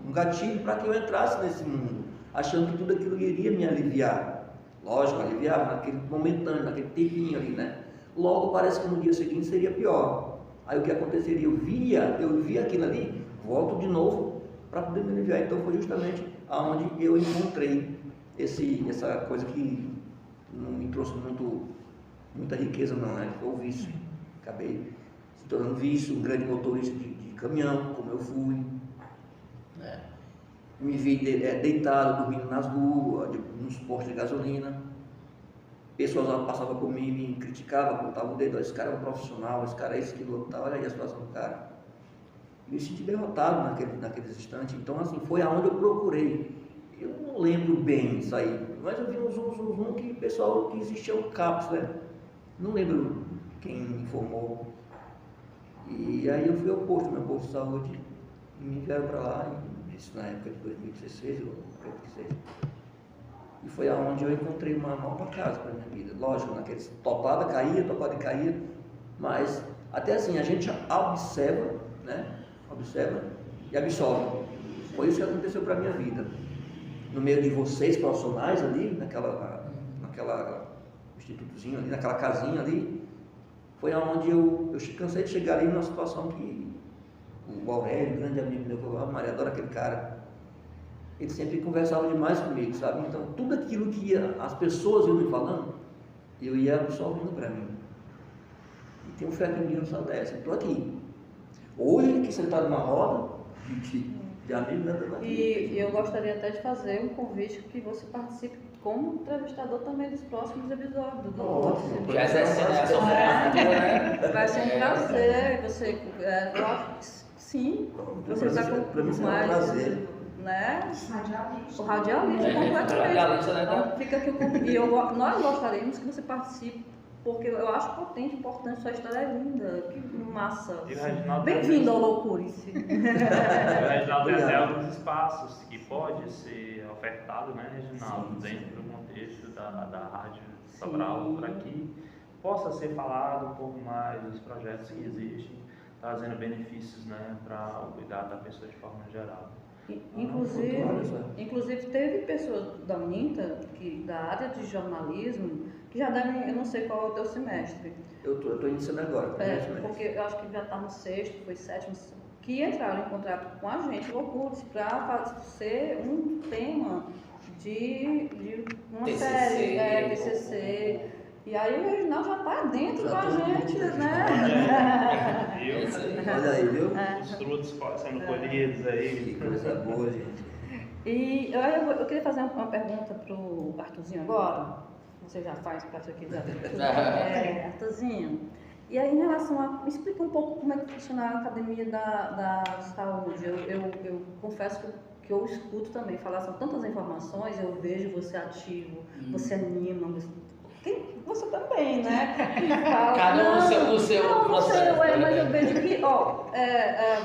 um gatilho para que eu entrasse nesse mundo, achando que tudo aquilo iria me aliviar. Lógico, aliviava naquele momentâneo, naquele tempinho ali, né? Logo parece que no dia seguinte seria pior. Aí o que aconteceria? Eu via aquilo ali, volto de novo para poder me aliviar. Então foi justamente aonde eu encontrei essa coisa que não me trouxe muita riqueza não, né? Foi o vício. Acabei se tornando vício, um grande motorista de caminhão, como eu fui, né? Me vi deitado, dormindo nas ruas, nos postos de gasolina. Pessoas passavam por mim e me criticavam, apontavam o dedo, esse cara é um profissional, esse cara é esse, aquilo, tá, olha aí a situação do cara. Me senti derrotado naqueles instantes. Então, assim, foi aonde eu procurei. Eu não lembro bem isso aí, mas eu vi um zoom que o pessoal que existia um CAPS, né? Não lembro quem me informou. E aí eu fui ao posto, meu posto de saúde, e me enviaram para lá, isso na época de 2016 ou 2016. E foi aonde eu encontrei uma nova casa para a minha vida. Lógico, naqueles topada e caía, mas até assim, a gente observa, né? Observa e absorve. Foi isso que aconteceu para a minha vida. No meio de vocês, profissionais ali, naquela institutozinho ali, naquela casinha ali, foi aonde eu cansei de chegar ali numa situação que o Aurélio, grande amigo meu, que eu amo, Maria, adoro aquele cara. Ele sempre conversava demais comigo, sabe? Então, tudo aquilo que as pessoas iam me falando, eu ia absorvendo para mim. E tem um fé que um dia não sai dessa. Estou aqui. Hoje, aqui sentado numa roda de amigos, né? E eu gostaria até de fazer um convite que você participe como entrevistador também dos próximos episódios. Ótimo. Já exercendo essa oferta, né? Vai ser um prazer. Você, eu acho que sim. Você está com mim será um mais. prazer. Né? Radialista. O radialista, completamente. radialista, né? Então, fica aqui nós gostaríamos que você participe, porque eu acho potente, importante, sua história é linda, que massa. E o Reginaldo Bem-vindo ao Loucurice. O Reginaldo tem até alguns espaços que pode ser ofertado, né, Reginaldo, Sim, dentro do contexto da Rádio Sobral, para que possa ser falado um pouco mais dos projetos que existem, trazendo benefícios, né, para o cuidado da pessoa de forma geral. Inclusive teve pessoas da UNITA, da área de jornalismo, que já devem, eu não sei qual é o teu semestre. Eu estou iniciando agora. Porque eu acho que já está no 6º, foi 7º, que entraram em contato com a gente, Loucures, para ser um tema de uma TCC, série, TCC. E aí o Reginaldo já está dentro Já com a tô gente, dentro. né? Olha aí, viu? Os frutos sendo colhidos aí. Que coisa boa, gente. E eu queria fazer uma pergunta para o Arthurzinho agora. Você já faz para você quiser. Arthurzinho. E aí, em relação a. Me explica um pouco como é que funciona a academia da saúde. Eu confesso que eu escuto também falar, são tantas informações, eu vejo você ativo, você anima, você também, né? Cada um no seu processo. Mas eu vejo que,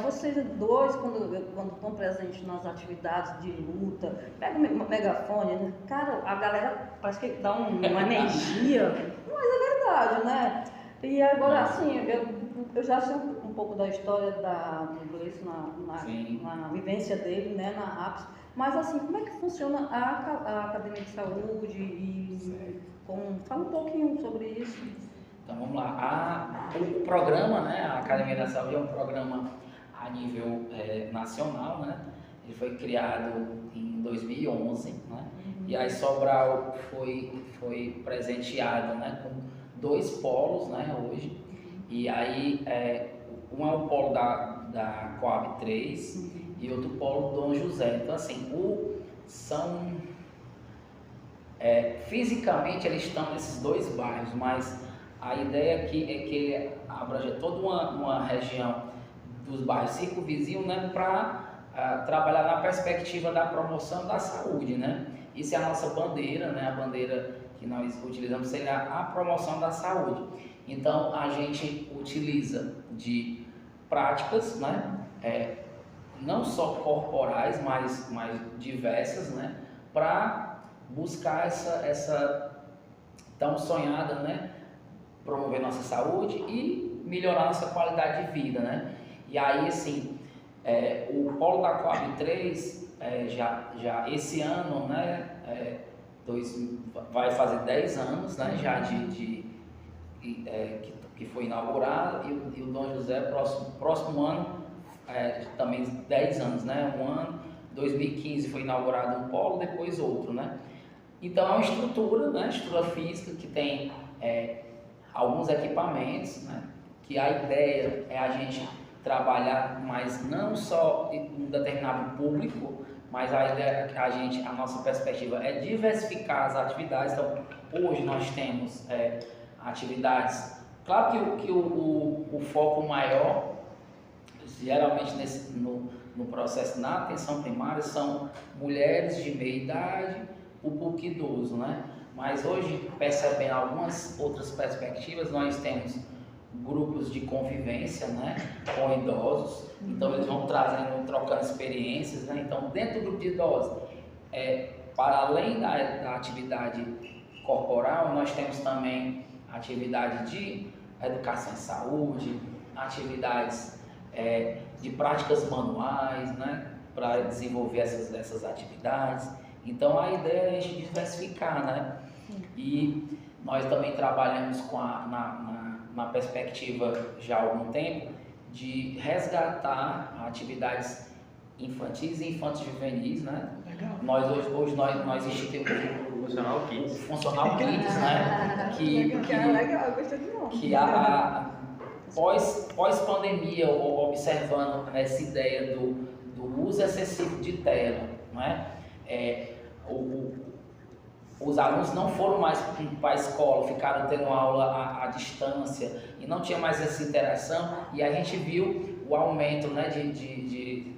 vocês dois, quando estão presentes nas atividades de luta, pega o megafone, né? Cara, a galera parece que dá uma energia, mas é verdade, né? E agora, assim, eu já sei um pouco da história do Gleison na vivência dele, né, na APS, mas assim, como é que funciona a Academia de Saúde fala um pouquinho sobre isso. Então vamos lá. O programa, né, a Academia da Saúde é um programa a nível nacional, né? Ele foi criado em 2011, né? E aí Sobral foi presenteado, né, com 2 polos, né, hoje. E aí um é o polo da Coab 3 e outro polo Dom José. Então assim, fisicamente eles estão nesses 2 bairros, mas a ideia aqui é que ele abrange toda uma região dos bairros circunvizinhos, né, para trabalhar na perspectiva da promoção da saúde, né? Isso é a nossa bandeira, né? A bandeira que nós utilizamos seria a promoção da saúde. Então a gente utiliza de práticas, né? Não só corporais, mas diversas, né? Para buscar essa tão sonhada, né? Promover nossa saúde e melhorar nossa qualidade de vida, né? E aí, assim, o polo da Coab 3 já esse ano, né? Vai fazer 10 anos, né? Já que foi inaugurado, e o Dom José próximo ano também 10 anos, né? Um ano, 2015 foi inaugurado um polo, depois outro, né? Então é uma estrutura, né? Estrutura física que tem alguns equipamentos, né? Que a ideia é a gente trabalhar, mas não só em um determinado público, mas a ideia é que a nossa perspectiva é diversificar as atividades. Então, hoje nós temos atividades, claro que o foco maior, geralmente no processo na atenção primária, são mulheres de meia idade, o público idoso, né? Mas hoje, percebendo algumas outras perspectivas, nós temos grupos de convivência, né, com idosos. Então eles vão trocando experiências, né? Então dentro do grupo de idosos, para além da atividade corporal, nós temos também atividade de educação em saúde, atividades de práticas manuais, né, para desenvolver essas atividades. Então a ideia é a gente diversificar, né? E nós também trabalhamos na perspectiva já há algum tempo de resgatar atividades infantis e infanto-juvenis, né? Legal. Hoje nós instituímos O Funcional Kids. Funcional Kids, né? Legal, gostei de novo. Que pós-pandemia, observando essa ideia do uso excessivo de tela, né? Os alunos não foram mais para a escola, ficaram tendo aula à distância e não tinha mais essa interação, e a gente viu o aumento, né, de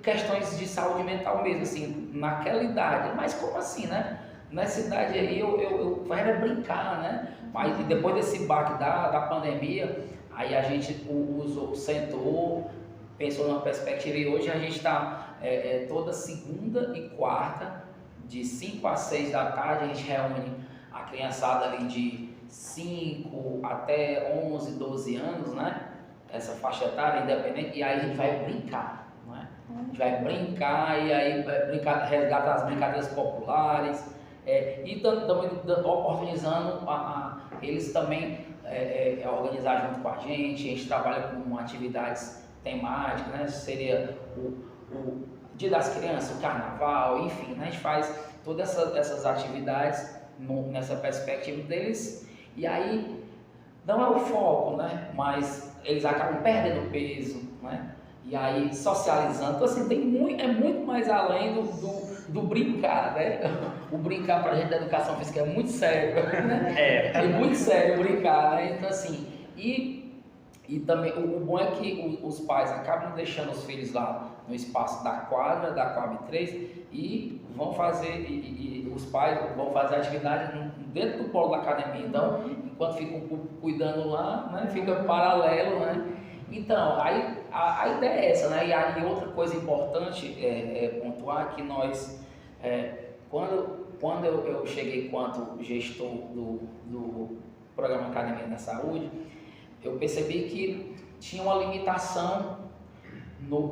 questões de saúde mental mesmo, assim, naquela idade. Mas como assim, né? Nessa idade aí eu era brincar, né? Mas depois desse baque da pandemia, aí a gente sentou, pensou numa perspectiva, e hoje a gente está toda segunda e quarta, de 5 a 6 da tarde, a gente reúne a criançada ali de 5 até 11, 12 anos, né? Essa faixa etária independente, e aí a gente vai brincar, né? A gente vai brincar, e aí vai brincar, resgatar as brincadeiras populares, e também oportunizando eles também organizar junto com a gente trabalha com atividades temáticas, né? Seria o Dia das Crianças, o Carnaval, enfim, né? A gente faz todas essas atividades nessa perspectiva deles, e aí não é o foco, né? Mas eles acabam perdendo peso, né? E aí socializando, então assim, é muito mais além do brincar, né? O brincar pra gente da educação física é muito sério, né? É muito sério brincar, né? Então assim, e também o bom é que os pais acabam deixando os filhos lá no espaço da quadra, da Coab 3, e vão fazer, e os pais vão fazer atividade dentro do polo da academia. Então, enquanto fica um pouco cuidando lá, né, fica paralelo, né? Então, aí a ideia é essa, né? E aí outra coisa importante é pontuar que nós, quando eu cheguei enquanto gestor programa Academia da Saúde, eu percebi que tinha uma limitação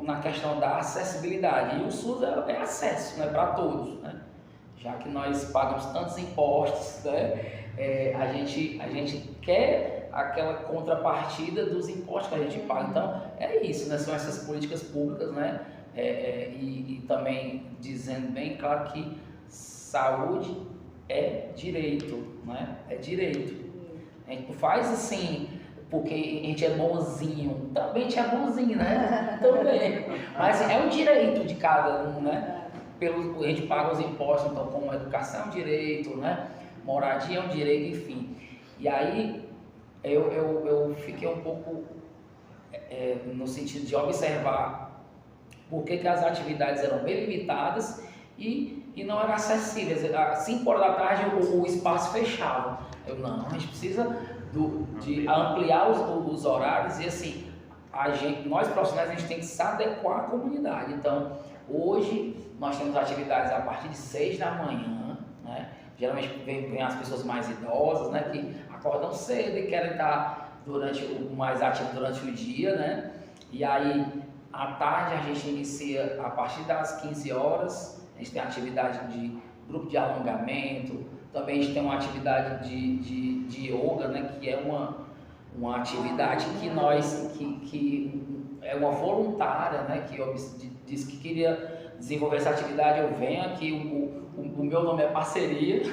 na questão da acessibilidade. E o SUS é acesso, né, para todos, né? Já que nós pagamos tantos impostos, né, a gente quer aquela contrapartida dos impostos que a gente paga. Então, é isso, né? São essas políticas públicas, né? E também dizendo bem claro que saúde é direito, né? É direito. A gente não faz assim porque a gente é bonzinho. Também a gente é bonzinho, né? Também. Mas é um direito de cada um, né? A gente paga os impostos, então, como educação é um direito, né? Moradia é um direito, enfim. E aí eu fiquei um pouco no sentido de observar por que as atividades eram bem limitadas e não eram acessíveis. Às 5 horas da tarde o espaço fechava. Não, a gente precisa de ampliar os horários e assim, nós profissionais, a gente tem que se adequar à comunidade. Então, hoje nós temos atividades a partir de 6 da manhã, né? Geralmente vem as pessoas mais idosas, né, que acordam cedo e querem estar mais ativos durante o dia, né? E aí, à tarde, a gente inicia a partir das 15 horas, a gente tem atividade de grupo de alongamento, também a gente tem uma atividade de yoga, né, que é uma atividade que é uma voluntária, né, que disse que queria desenvolver essa atividade. Eu venho aqui, o meu nome é parceria.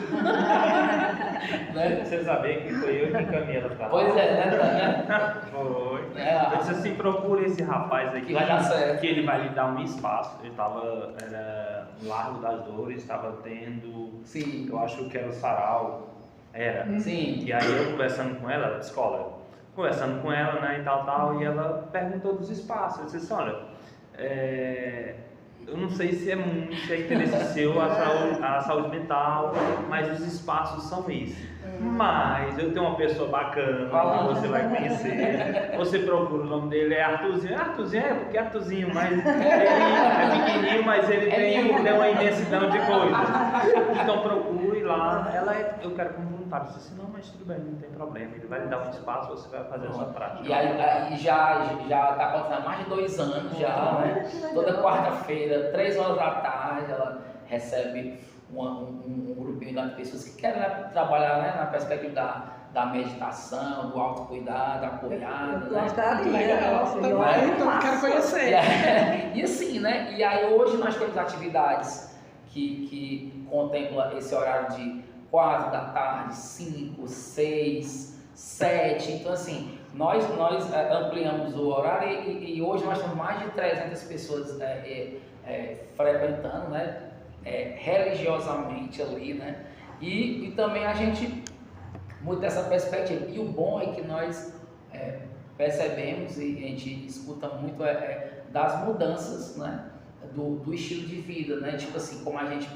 Né? Você sabia que foi eu que encaminhei ela pra lá? Pois é, né? Foi. Eu disse assim, procura esse rapaz aqui, que vai dar certo. Que ele vai lhe dar um espaço. Ele era no Largo das Dores, estava tendo, sim, eu acho que era o Sarau, sim. E aí eu conversando com ela, conversando com ela, né, e tal, e ela perguntou dos espaços. Eu disse assim, olha, eu não sei se é interesse seu a saúde mental, mas os espaços são esses. Mas eu tenho uma pessoa bacana que você vai conhecer. Você procura, o nome dele é Arthurzinho. Arthurzinho porque é Arthurzinho, mas ele é pequenininho, mas ele tem uma imensidão de coisas. Então procure lá. Eu quero como voluntário. Eu disse, não, mas tudo bem, não tem problema. Ele vai lhe dar um espaço, você vai fazer essa prática. E aí já está acontecendo há mais de 2 anos já, né? Toda quarta-feira, 3 horas da tarde, ela recebe um grupinho de pessoas que querem trabalhar, né, na perspectiva da meditação, do autocuidado, apoiado, né? Então, quero conhecer. E assim, né? E aí hoje nós temos atividades que contemplam esse horário de 4 da tarde, 5, 6, 7. Então assim, nós ampliamos o horário e hoje nós temos mais de 300 pessoas frequentando, né? Religiosamente ali, né? E também a gente muito dessa perspectiva. E o bom é que nós percebemos e a gente escuta muito das mudanças, né? Do estilo de vida, né? Tipo assim, como a gente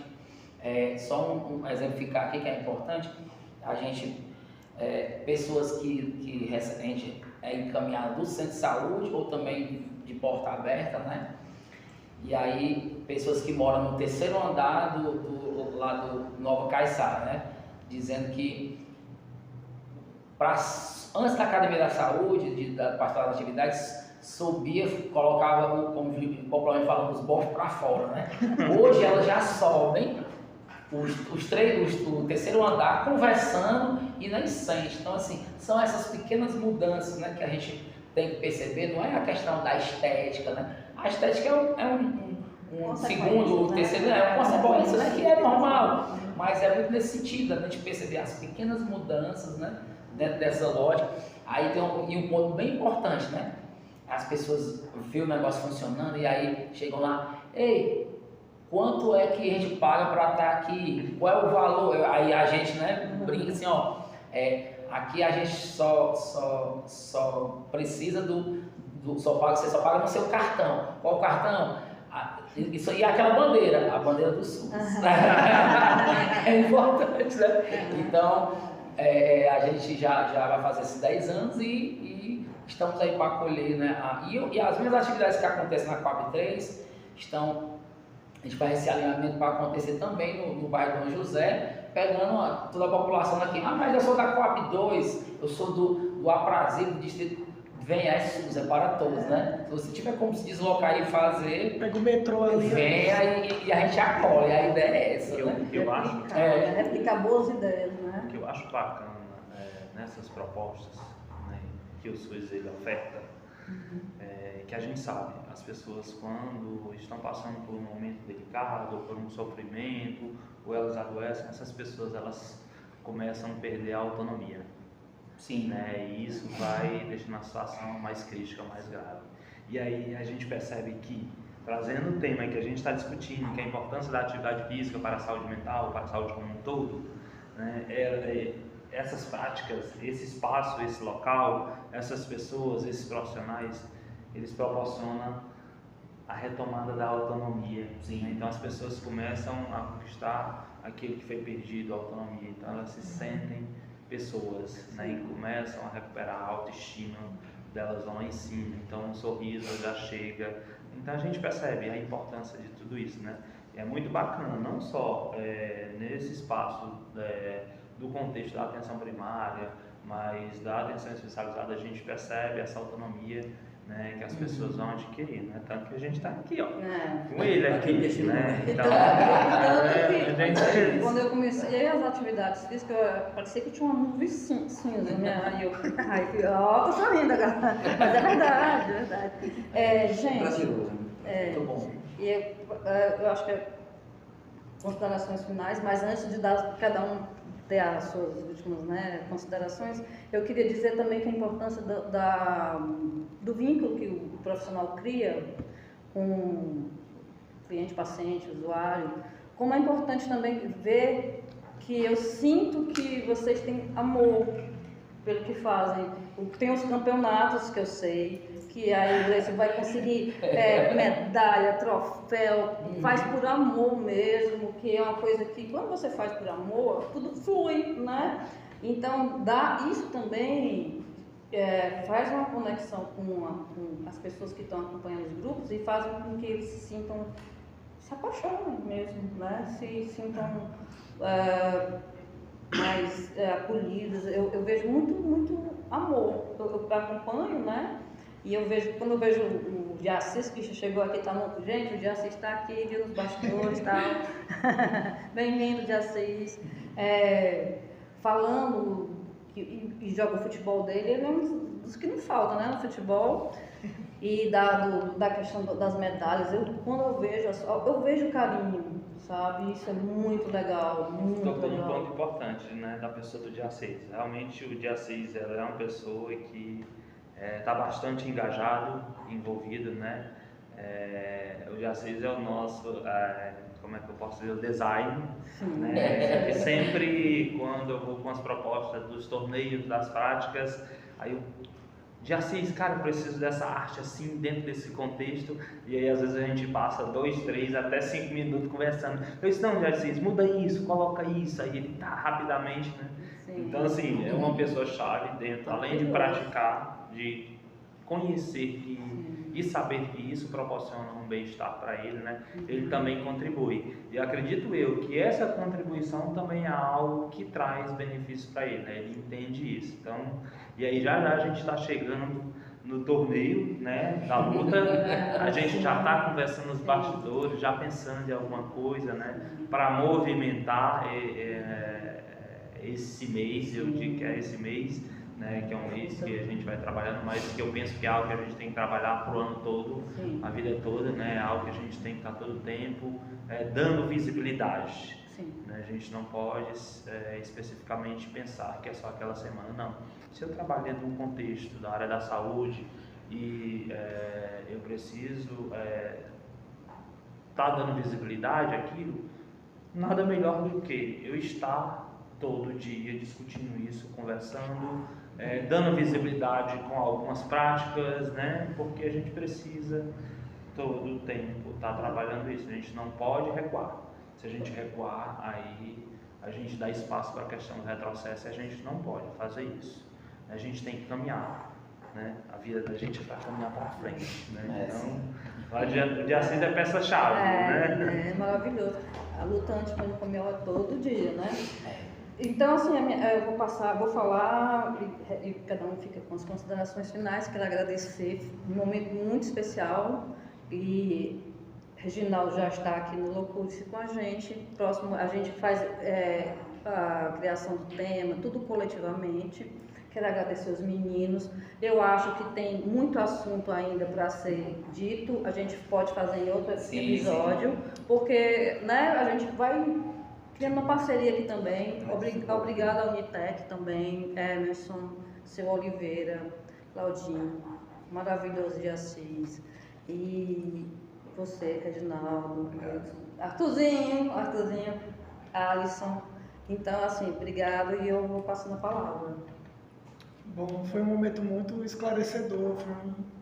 só um exemplificar aqui que é importante, a gente pessoas que a gente é encaminhado do centro de saúde ou também de porta aberta, né? E aí, pessoas que moram no 3º andar lá do Nova Caiçara, né? Dizendo que antes da Academia da Saúde, da pastoral das atividades, subia, colocava, como popularmente falamos, os bofs para fora, né? Hoje elas já sobem o 3º andar conversando e nem sente. Então, assim, são essas pequenas mudanças, né, que a gente tem que perceber. Não é a questão da estética, né? A estética é um segundo, terceiro, é uma consequência, né, que é normal, mas é muito nesse sentido, a gente perceber as pequenas mudanças, né, dentro dessa lógica. Aí tem um ponto bem importante, né? As pessoas viram o negócio funcionando e aí chegam lá, ei, quanto é que a gente paga para estar aqui? Qual é o valor? Aí a gente, né, brinca assim, ó, aqui a gente só precisa você só paga no seu cartão. Qual o cartão? Isso aí é aquela bandeira, a bandeira do SUS. É importante, né? Então, a gente já vai fazer esses 10 anos e estamos aí para acolher, né? E as mesmas atividades que acontecem na Coab 3 a gente faz esse alinhamento para acontecer também no bairro Dom José pegando toda a população daqui. Ah, mas eu sou da Coab 2, eu sou do Aprazível, do distrito. Vem aí, SUS, é para todos, né? Se você tiver como se deslocar e fazer, Pega o metrô ali. vem aí e a gente acolhe, a ideia é essa, né? Eu acho, Replicar boas ideias, né? o que eu acho bacana nessas propostas, né, que o SUS ele oferta, que a gente sabe, as pessoas quando estão passando por um momento delicado, ou por um sofrimento, ou elas adoecem, essas pessoas elas começam a perder a autonomia. Sim. Né? E isso vai deixando a situação mais crítica, mais grave. E aí a gente percebe que, trazendo o tema que a gente está discutindo, que é a importância da atividade física para a saúde mental, para a saúde como um todo, né? Essas práticas, esse espaço, esse local, essas pessoas, esses profissionais, eles proporcionam a retomada da autonomia. Sim. Né? Então as pessoas começam a conquistar aquilo que foi perdido, a autonomia. Então elas se sentem pessoas, né, e começam a recuperar a autoestima delas lá em cima, então um sorriso já chega, então a gente percebe a importância de tudo isso, né, e é muito bacana, não só nesse espaço do contexto da atenção primária, mas da atenção especializada a gente percebe essa autonomia, né, que as pessoas vão adquirir, né? Tanto que a gente está aqui, ó, com ele aqui, né? Então, quando eu comecei as atividades físicas, parecia que tinha uma nuvem cinza, né? Aí eu, tô sorrindo agora, mas é verdade, é verdade. Gente, Muito bom. E eu acho que considerações finais, mas antes de dar cada um ter as suas últimas, né, considerações, eu queria dizer também que a importância do vínculo que o profissional cria com o cliente, paciente, usuário, como é importante também ver que eu sinto que vocês têm amor pelo que fazem. Tem os campeonatos que eu sei, que aí você vai conseguir medalha, troféu, faz por amor mesmo, que é uma coisa que quando você faz por amor, tudo flui, né? Então, isso também faz uma conexão com as pessoas que estão acompanhando os grupos e fazem com que eles se apaixonem mesmo, né? Se sintam mais acolhidos. Eu vejo muito amor, eu acompanho, né? E quando eu vejo o Diassis, que chegou aqui, gente, o Diassis está aqui, viu, nos bastidores e tal. Bem-vindo, Diassis. Falando e joga o futebol dele, ele é um dos que não falta, né, no futebol. E da questão das medalhas, quando eu vejo carinho, sabe? Isso é muito legal, muito tocou legal. num ponto importante, né, da pessoa do Diassis. Realmente o Diassis é uma pessoa que está bastante engajado, envolvido, né? O Diassis é o nosso, como é que eu posso dizer, o design, né? E sempre quando eu vou com as propostas dos torneios, das práticas, aí eu, Diassis, cara, eu preciso dessa arte assim, dentro desse contexto, e aí às vezes a gente passa 2, 3, até 5 minutos conversando. Eu disse, não, Diassis, muda isso, coloca isso, aí ele tá rapidamente, né? Sim. Então assim, é uma pessoa chave dentro, além de praticar, de conhecer e saber que isso proporciona um bem-estar para ele, né? Ele também contribui. E acredito eu que essa contribuição também é algo que traz benefícios para ele, né? Ele entende isso. Então, e aí já a gente está chegando no torneio, né, da luta, a gente já está conversando nos bastidores, já pensando em alguma coisa, né, para movimentar esse mês, eu digo que é esse mês, né, que é um mês que a gente vai trabalhando, mas que eu penso que é algo que a gente tem que trabalhar pro ano todo, a vida toda, né, é algo que a gente tem que estar todo o tempo dando visibilidade. Né, a gente não pode especificamente pensar que é só aquela semana, não. Se eu trabalho dentro de um contexto da área da saúde e eu preciso estar dando visibilidade àquilo, nada melhor do que eu estar todo dia discutindo isso, conversando, dando visibilidade com algumas práticas, né? Porque a gente precisa todo o tempo estar trabalhando isso, a gente não pode recuar. Se a gente recuar, aí a gente dá espaço para a questão do retrocesso e a gente não pode fazer isso. A gente tem que caminhar, né? A vida da gente é para caminhar para frente, né? É, Então, o dia 6 é peça-chave, né? É maravilhoso. A luta antimanicomial é todo dia, né? É. Então, assim, eu vou falar e cada um fica com as considerações finais. Quero agradecer, um momento muito especial, e Reginaldo já está aqui no Locurse com a gente. Próximo, a gente faz a criação do tema, tudo coletivamente. Quero agradecer os meninos. Eu acho que tem muito assunto ainda para ser dito. A gente pode fazer em outro episódio, porque, né, a gente vai criando uma parceria aqui também. Obrigada à Unitec também, Emerson, seu Oliveira, Claudinho, maravilhoso de Assis. E você, Reginaldo, Arthurzinho, Alisson. Então, assim, obrigado, e eu vou passando a palavra. Bom, foi um momento muito esclarecedor, foi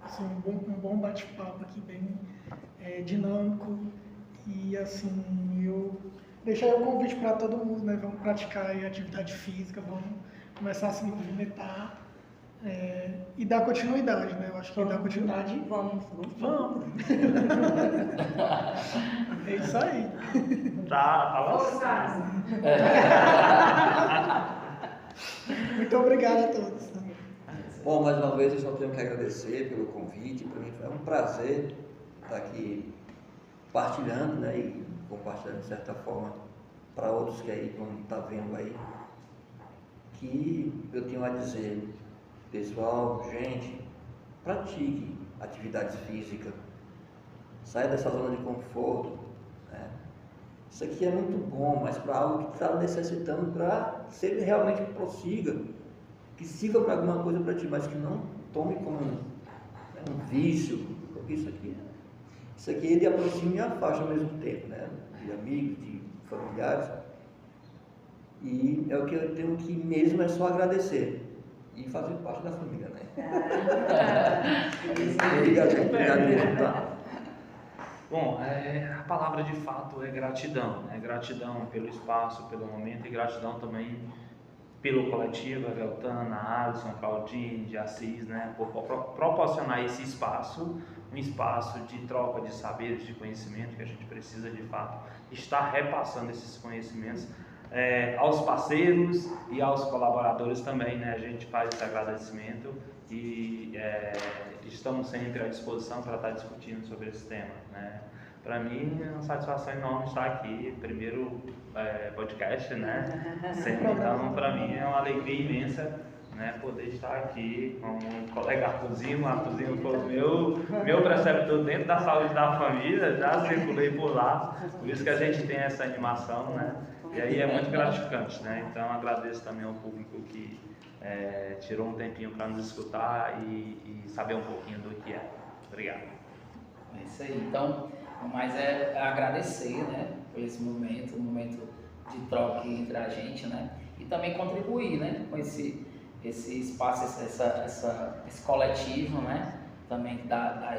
assim, um bom bate-papo aqui, bem dinâmico. E assim, eu deixar o convite para todo mundo, né? Vamos praticar aí atividade física, vamos começar a se movimentar e dar continuidade, né? Eu acho que dar continuidade. Vamos. É isso aí. Tá lá. Muito obrigado a todos. Bom, mais uma vez eu só tenho que agradecer pelo convite. Para mim foi um prazer estar aqui partilhando, né, e compartilhando de certa forma para outros que aí vão estar vendo aí, que eu tenho a dizer, pessoal, gente, pratique atividades físicas, saia dessa zona de conforto, né? Isso aqui é muito bom, mas para algo que está necessitando para que ele realmente prossiga, que sirva para alguma coisa para ti, mas que não tome como um vício, porque isso aqui ele aproxima e afasta ao mesmo tempo, né? De amigos, de familiares. E é o que eu tenho que mesmo é só agradecer e fazer parte da família, né? Obrigado mesmo, tá? Bom, a palavra de fato é gratidão, né? Gratidão pelo espaço, pelo momento, e gratidão também pelo coletivo, a Veltana, Alisson, Claudinho, de Assis, né? Por proporcionar esse espaço, um espaço de troca de saberes, de conhecimento, que a gente precisa de fato estar repassando esses conhecimentos aos parceiros e aos colaboradores também, né? A gente faz esse agradecimento e estamos sempre à disposição para estar discutindo sobre esse tema, né? Para mim é uma satisfação enorme estar aqui, primeiro podcast, né? Sempre, então para mim é uma alegria imensa, né, poder estar aqui com o colega Arthurzinho. O Arthurzinho foi meu preceptor dentro da saúde da família, já circulei por lá, por isso que a gente tem essa animação, né? E aí é muito gratificante, né? Então agradeço também ao público que tirou um tempinho para nos escutar e saber um pouquinho do que é. Obrigado. É isso aí. Então, mas agradecer, né, por esse momento, um momento de troca entre a gente, né? E também contribuir, né, com esse espaço, esse coletivo, né? Também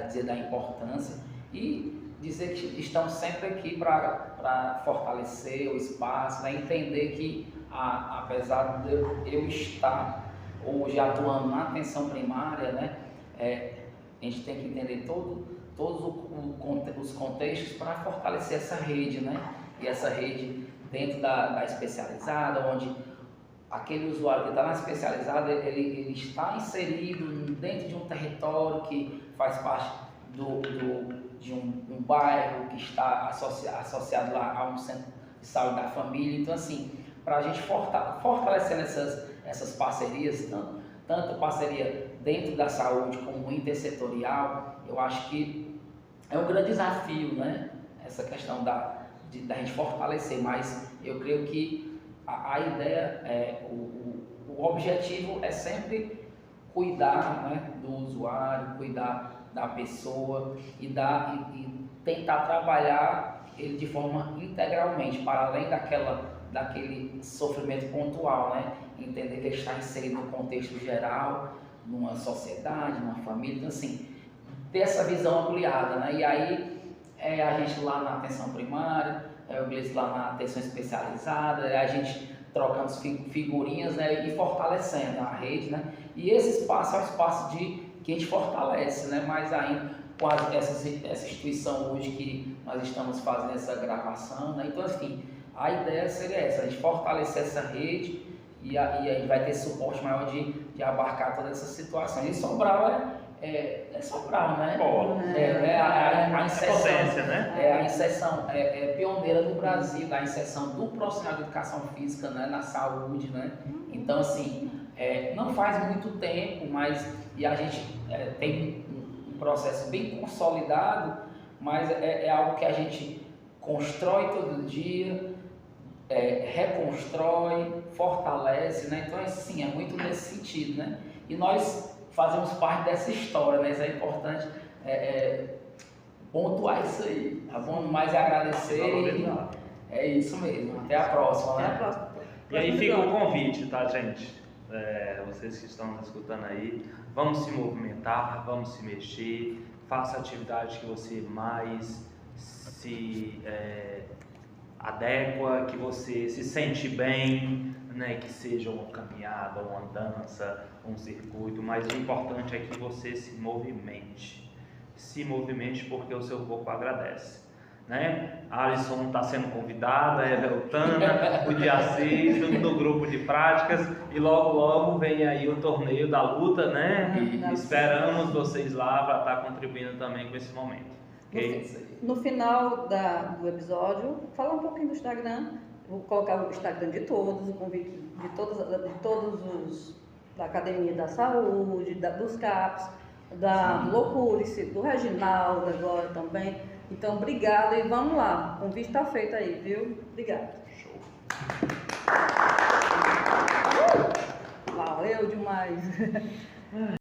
dizer da importância e dizer que estamos sempre aqui para fortalecer o espaço, né? Entender que apesar de eu estar hoje atuando na atenção primária, né? A gente tem que entender todos os contextos para fortalecer essa rede, né? E essa rede dentro da especializada, onde aquele usuário que está na especializada, ele está inserido dentro de um território que faz parte de um bairro que está associado lá a um centro de saúde da família. Então, assim, para a gente fortalecendo essas parcerias, tanto parceria dentro da saúde como intersetorial, eu acho que é um grande desafio, né? Essa questão da gente fortalecer, mas eu creio que a ideia, o objetivo é sempre cuidar, né, do usuário, cuidar da pessoa e tentar trabalhar ele de forma integralmente, para além daquele sofrimento pontual, né? Entender que ele está inserido no contexto geral, numa sociedade, numa família, então assim, ter essa visão ampliada, né? E aí a gente lá na atenção primária, o Gleice lá na atenção especializada, a gente trocando figurinhas, né, e fortalecendo a rede, né? E esse espaço é um espaço que a gente fortalece, né? Mais ainda com essa instituição hoje que nós estamos fazendo essa gravação, né? Então, assim, a ideia seria essa, a gente fortalecer essa rede e aí vai ter suporte maior de abarcar toda essa situação. E Sobral é Sobral, né? A inserção, potência, né? a inserção é pioneira no Brasil, a inserção do profissional de educação física, né, na saúde, né? Então, assim, não faz muito tempo, mas e a gente tem um processo bem consolidado, mas é algo que a gente constrói todo dia, reconstrói, fortalece, né? Então, assim, é muito nesse sentido, né? E nós fazemos parte dessa história, né? Isso é importante pontuar isso aí, tá bom? Mais agradecer. É isso mesmo. Até a próxima, né? Até a próxima. E aí fica o convite, tá, gente? Vocês que estão nos escutando aí, vamos se movimentar, vamos se mexer, faça a atividade que você mais se adequa, que você se sente bem, né? Que seja uma caminhada, uma dança, um circuito, mas o importante é que você se movimente. Se movimente porque o seu corpo agradece, né? A Alisson está sendo convidada, a Beltana, o Diaci, junto no grupo de práticas, e logo vem aí o torneio da luta, né? Esperamos vocês lá para estar contribuindo também com esse momento. Okay? No final do episódio, fala um pouquinho do Instagram. Vou colocar o Instagram de todos, o convite de todos os da Academia da Saúde, dos CAPs, do Locurice, do Reginaldo, da Glória também. Então, obrigada e vamos lá. O convite está feito aí, viu? Obrigada. Show. Valeu demais.